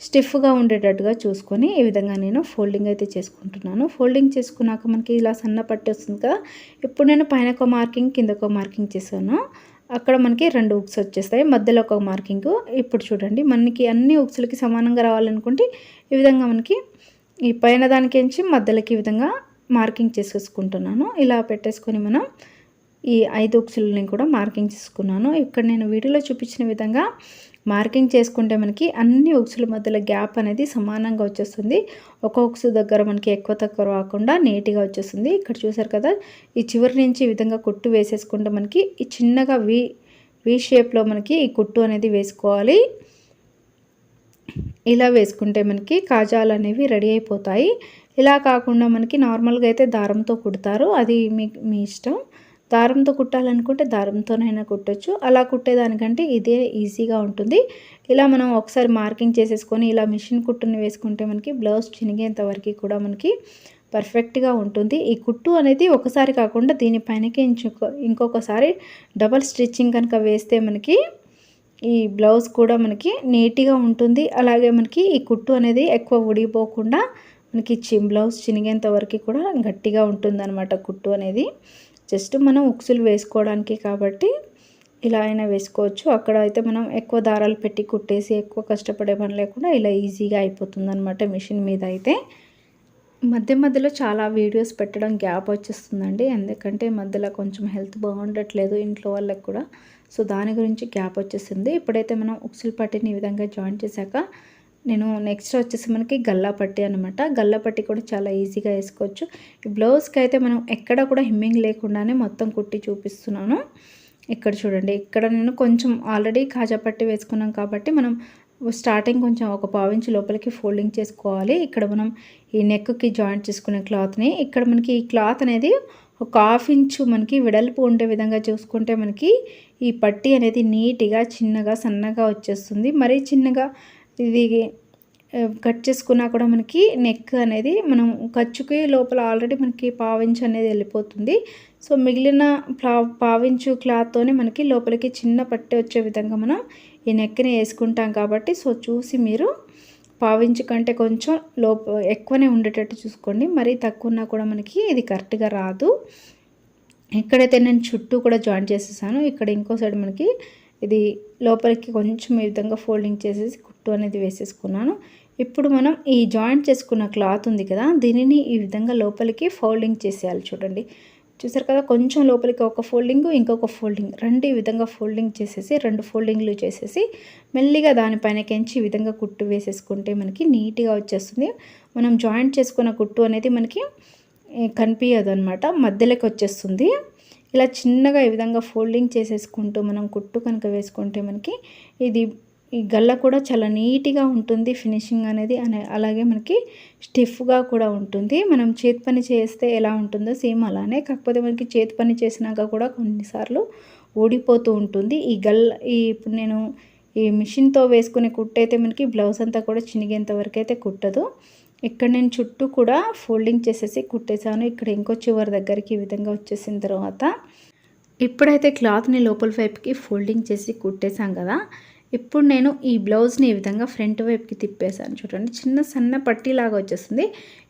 స్టిఫ్గా ఉండేటట్టుగా చూసుకొని ఈ విధంగా నేను ఫోల్డింగ్ అయితే చేసుకుంటున్నాను. ఫోల్డింగ్ చేసుకున్నాక మనకి ఇలా సన్న పట్టి వస్తుంది కదా, ఇప్పుడు నేను పైన ఒక మార్కింగ్ కింద ఒక మార్కింగ్ చేశాను. అక్కడ మనకి 2 హుక్స్ వచ్చేస్తాయి, మధ్యలో ఒక మార్కింగ్. ఇప్పుడు చూడండి మనకి అన్ని హుక్స్‌లకి సమానంగా రావాలనుకుంటే ఈ విధంగా మనకి ఈ పైన దానికించి మధ్యలోకి ఈ విధంగా మార్కింగ్ చేసేసుకుంటున్నాను. ఇలా పెట్టేసుకొని మనం ఈ 5 హుక్స్‌లని కూడా మార్కింగ్ చేసుకున్నాను. ఇక్కడ నేను వీడియోలో చూపించిన విధంగా మార్కింగ్ చేసుకుంటే మనకి అన్ని హుక్స్‌ల మధ్యలో గ్యాప్ అనేది సమానంగా వచ్చేస్తుంది. ఒక హుక్స్ దగ్గర మనకి ఎక్కువ తక్కువ రాకుండా నీట్‌గా వచ్చేస్తుంది. ఇక్కడ చూసారు కదా, ఈ చివరి నుంచి ఈ విధంగా కుట్టు వేసేసుకుంటే మనకి ఈ చిన్నగా వి షేప్లో మనకి ఈ కుట్టు అనేది వేసుకోవాలి. ఇలా వేసుకుంటే మనకి కాజాలు అనేవి రెడీ అయిపోతాయి. ఇలా కాకుండా మనకి నార్మల్గా అయితే దారంతో కుడతారు, అది మీ ఇష్టం. దారంతో కుట్టాలనుకుంటే దారంతోనైనా కుట్టొచ్చు. అలా కుట్టేదానికంటే ఇదే ఈజీగా ఉంటుంది. ఇలా మనం ఒకసారి మార్కింగ్ చేసేసుకొని ఇలా మిషన్ కుట్టుని వేసుకుంటే మనకి బ్లౌజ్ చినిగేంత వరకు కూడా మనకి పర్ఫెక్ట్గా ఉంటుంది. ఈ కుట్టు అనేది ఒకసారి కాకుండా దీనిపైనకి ఇంకొకసారి డబల్ స్టిచ్చింగ్ కనుక వేస్తే మనకి ఈ బ్లౌజ్ కూడా మనకి నీట్గా ఉంటుంది. అలాగే మనకి ఈ కుట్టు అనేది ఎక్కువ ఊడిపోకుండా మనకి బ్లౌజ్ చినిగేంత వరకు కూడా గట్టిగా ఉంటుందన్నమాట కుట్టు అనేది. జస్ట్ మనం ఉక్సులు వేసుకోవడానికి కాబట్టి ఇలా అయినా వేసుకోవచ్చు. అక్కడ అయితే మనం ఎక్కువ దారాలు పెట్టి కుట్టేసి ఎక్కువ కష్టపడే పని లేకుండా ఇలా ఈజీగా అయిపోతుందన్నమాట మిషన్ మీద అయితే. మధ్య మధ్యలో చాలా వీడియోస్ పెట్టడం గ్యాప్ వచ్చేస్తుందండి, ఎందుకంటే మధ్యలో కొంచెం హెల్త్ బాగుండట్లేదు ఇంట్లో వాళ్ళకి కూడా. సో దాని గురించి గ్యాప్ వచ్చేసింది. ఇప్పుడైతే మనం ఉక్సులు పట్టిని ఈ విధంగా జాయిన్ చేశాక నేను నెక్స్ట్ వచ్చేసి మనకి గల్లా పట్టి అనమాట. గల్లా పట్టి కూడా చాలా ఈజీగా వేసుకోవచ్చు. ఈ బ్లౌజ్కి అయితే మనం ఎక్కడ కూడా హిమ్మింగ్ లేకుండానే మొత్తం కుట్టి చూపిస్తున్నాను. ఇక్కడ చూడండి, ఇక్కడ నేను కొంచెం ఆల్రెడీ కాజా పట్టి వేసుకున్నాం కాబట్టి మనం స్టార్టింగ్ కొంచెం ఒక పావించి లోపలికి ఫోల్డింగ్ చేసుకోవాలి. ఇక్కడ మనం ఈ నెక్కి జాయింట్ చేసుకునే క్లాత్ని ఇక్కడ మనకి ఈ క్లాత్ అనేది ఒక 1/2 ఇంచు మనకి వెడల్పు ఉండే విధంగా చూసుకుంటే మనకి ఈ పట్టి అనేది నీట్గా చిన్నగా సన్నగా వచ్చేస్తుంది. మరీ చిన్నగా ఇది కట్ చేసుకున్నా కూడా మనకి నెక్ అనేది మనం ఖర్చుకి లోపల ఆల్రెడీ మనకి 1/2 ఇంచ్ అనేది వెళ్ళిపోతుంది. సో మిగిలిన 1/2 ఇంచు క్లాత్తోనే మనకి లోపలికి చిన్న పట్టి వచ్చే విధంగా మనం ఈ నెక్ని వేసుకుంటాం కాబట్టి సో చూసి మీరు 1/2 ఇంచు కంటే కొంచెం ఎక్కువనే ఉండేటట్టు చూసుకోండి. మరీ తక్కువ ఉన్నా కూడా మనకి ఇది కరెక్ట్గా రాదు. ఇక్కడైతే నేను చుట్టూ కూడా జాయిన్ చేసేసాను. ఇక్కడ ఇంకో సైడ్ మనకి ఇది లోపలికి కొంచెం ఈ విధంగా ఫోల్డింగ్ చేసేసి కుట్టు అనేది వేసేసుకున్నాను. ఇప్పుడు మనం ఈ జాయింట్ చేసుకున్న క్లాత్ ఉంది కదా, దీనిని ఈ విధంగా లోపలికి ఫోల్డింగ్ చేసేయాలి. చూడండి, చూసారు కదా, కొంచెం లోపలికి ఒక ఫోల్డింగ్ ఇంకొక ఫోల్డింగ్ రెండు ఈ విధంగా ఫోల్డింగ్ చేసేసి 2 ఫోల్డింగ్లు చేసేసి మెల్లిగా దానిపైనకించి ఈ విధంగా కుట్టు వేసేసుకుంటే మనకి నీట్గా వచ్చేస్తుంది. మనం జాయింట్ చేసుకున్న కుట్టు అనేది మనకి కనిపించదు అనమాట, మధ్యలోకి వచ్చేస్తుంది. ఇలా చిన్నగా ఈ విధంగా ఫోల్డింగ్ చేసేసుకుంటూ మనం కుట్టు కనుక వేసుకుంటే మనకి ఈ గల్ల కూడా చాలా నీట్గా ఉంటుంది ఫినిషింగ్ అనేది. అలాగే మనకి స్టిఫ్గా కూడా ఉంటుంది. మనం చేతి పని చేస్తే ఎలా ఉంటుందో సేమ్ అలానే, కాకపోతే మనకి చేతి పని చేసినాక కూడా కొన్నిసార్లు ఊడిపోతూ ఉంటుంది ఈ ఇప్పుడు నేను ఈ మిషన్తో వేసుకునే కుట్టు అయితే మనకి బ్లౌజ్ అంతా కూడా చినిగేంత వరకు అయితే కుట్టదు. ఇక్కడ నేను చుట్టూ కూడా ఫోల్డింగ్ చేసేసి కుట్టేశాను. ఇక్కడ ఇంకో చివరి దగ్గరికి ఈ విధంగా వచ్చేసిన తర్వాత ఇప్పుడైతే క్లాత్ని లోపల వైపుకి ఫోల్డింగ్ చేసి కుట్టేశాం కదా, ఇప్పుడు నేను ఈ బ్లౌజ్ని ఈ విధంగా ఫ్రంట్ వైపుకి తిప్పేశాను. చూడండి, చిన్న సన్న పట్టీలాగా వచ్చేస్తుంది.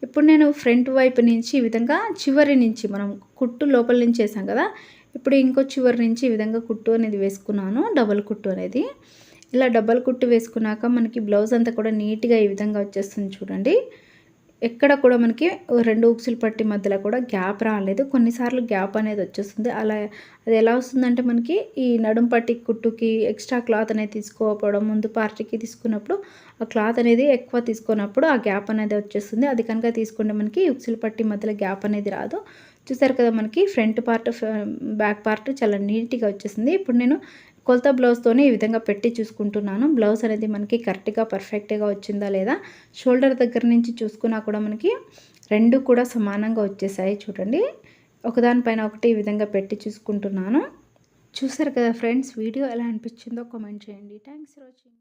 ఇప్పుడు నేను ఫ్రంట్ వైపు నుంచి ఈ విధంగా చివరి నుంచి మనం కుట్టు లోపల నుంచి వేసాం కదా, ఇప్పుడు ఇంకో చివరి నుంచి ఈ విధంగా కుట్టు అనేది వేసుకున్నాను, డబల్ కుట్టు అనేది. ఇలా డబల్ కుట్టు వేసుకున్నాక మనకి బ్లౌజ్ అంతా కూడా నీట్గా ఈ విధంగా వచ్చేస్తుంది. చూడండి, ఎక్కడ కూడా మనకి 2 ఉక్సులు పట్టి మధ్యలో కూడా గ్యాప్ రాలేదు. కొన్నిసార్లు గ్యాప్ అనేది వచ్చేస్తుంది. అలా అది ఎలా వస్తుందంటే మనకి ఈ నడుం పట్టి కుట్టుకి ఎక్స్ట్రా క్లాత్ అనేది తీసుకోకపోవడం, ముందు పార్టీకి తీసుకున్నప్పుడు ఆ క్లాత్ అనేది ఎక్కువ తీసుకున్నప్పుడు ఆ గ్యాప్ అనేది వచ్చేస్తుంది. అది కనుక తీసుకుంటే మనకి ఉక్సులు పట్టి మధ్యలో గ్యాప్ అనేది రాదు. చూసారు కదా, మనకి ఫ్రంట్ పార్ట్ బ్యాక్ పార్ట్ చాలా నీట్గా వచ్చేసింది. ఇప్పుడు నేను కొలత బ్లౌజ్తోనే ఈ విధంగా పెట్టి చూసుకుంటున్నాను. బ్లౌజ్ అనేది మనకి కరెక్ట్గా పర్ఫెక్ట్గా వచ్చిందా లేదా. షోల్డర్ దగ్గర నుంచి చూసుకున్నా కూడా మనకి 2 కూడా సమానంగా వచ్చేసాయి. చూడండి, ఒకదానిపైన ఒకటి ఈ విధంగా పెట్టి చూసుకుంటున్నాను. చూసారు కదా ఫ్రెండ్స్, వీడియో ఎలా అనిపించిందో కామెంట్ చేయండి. Thanks for watching.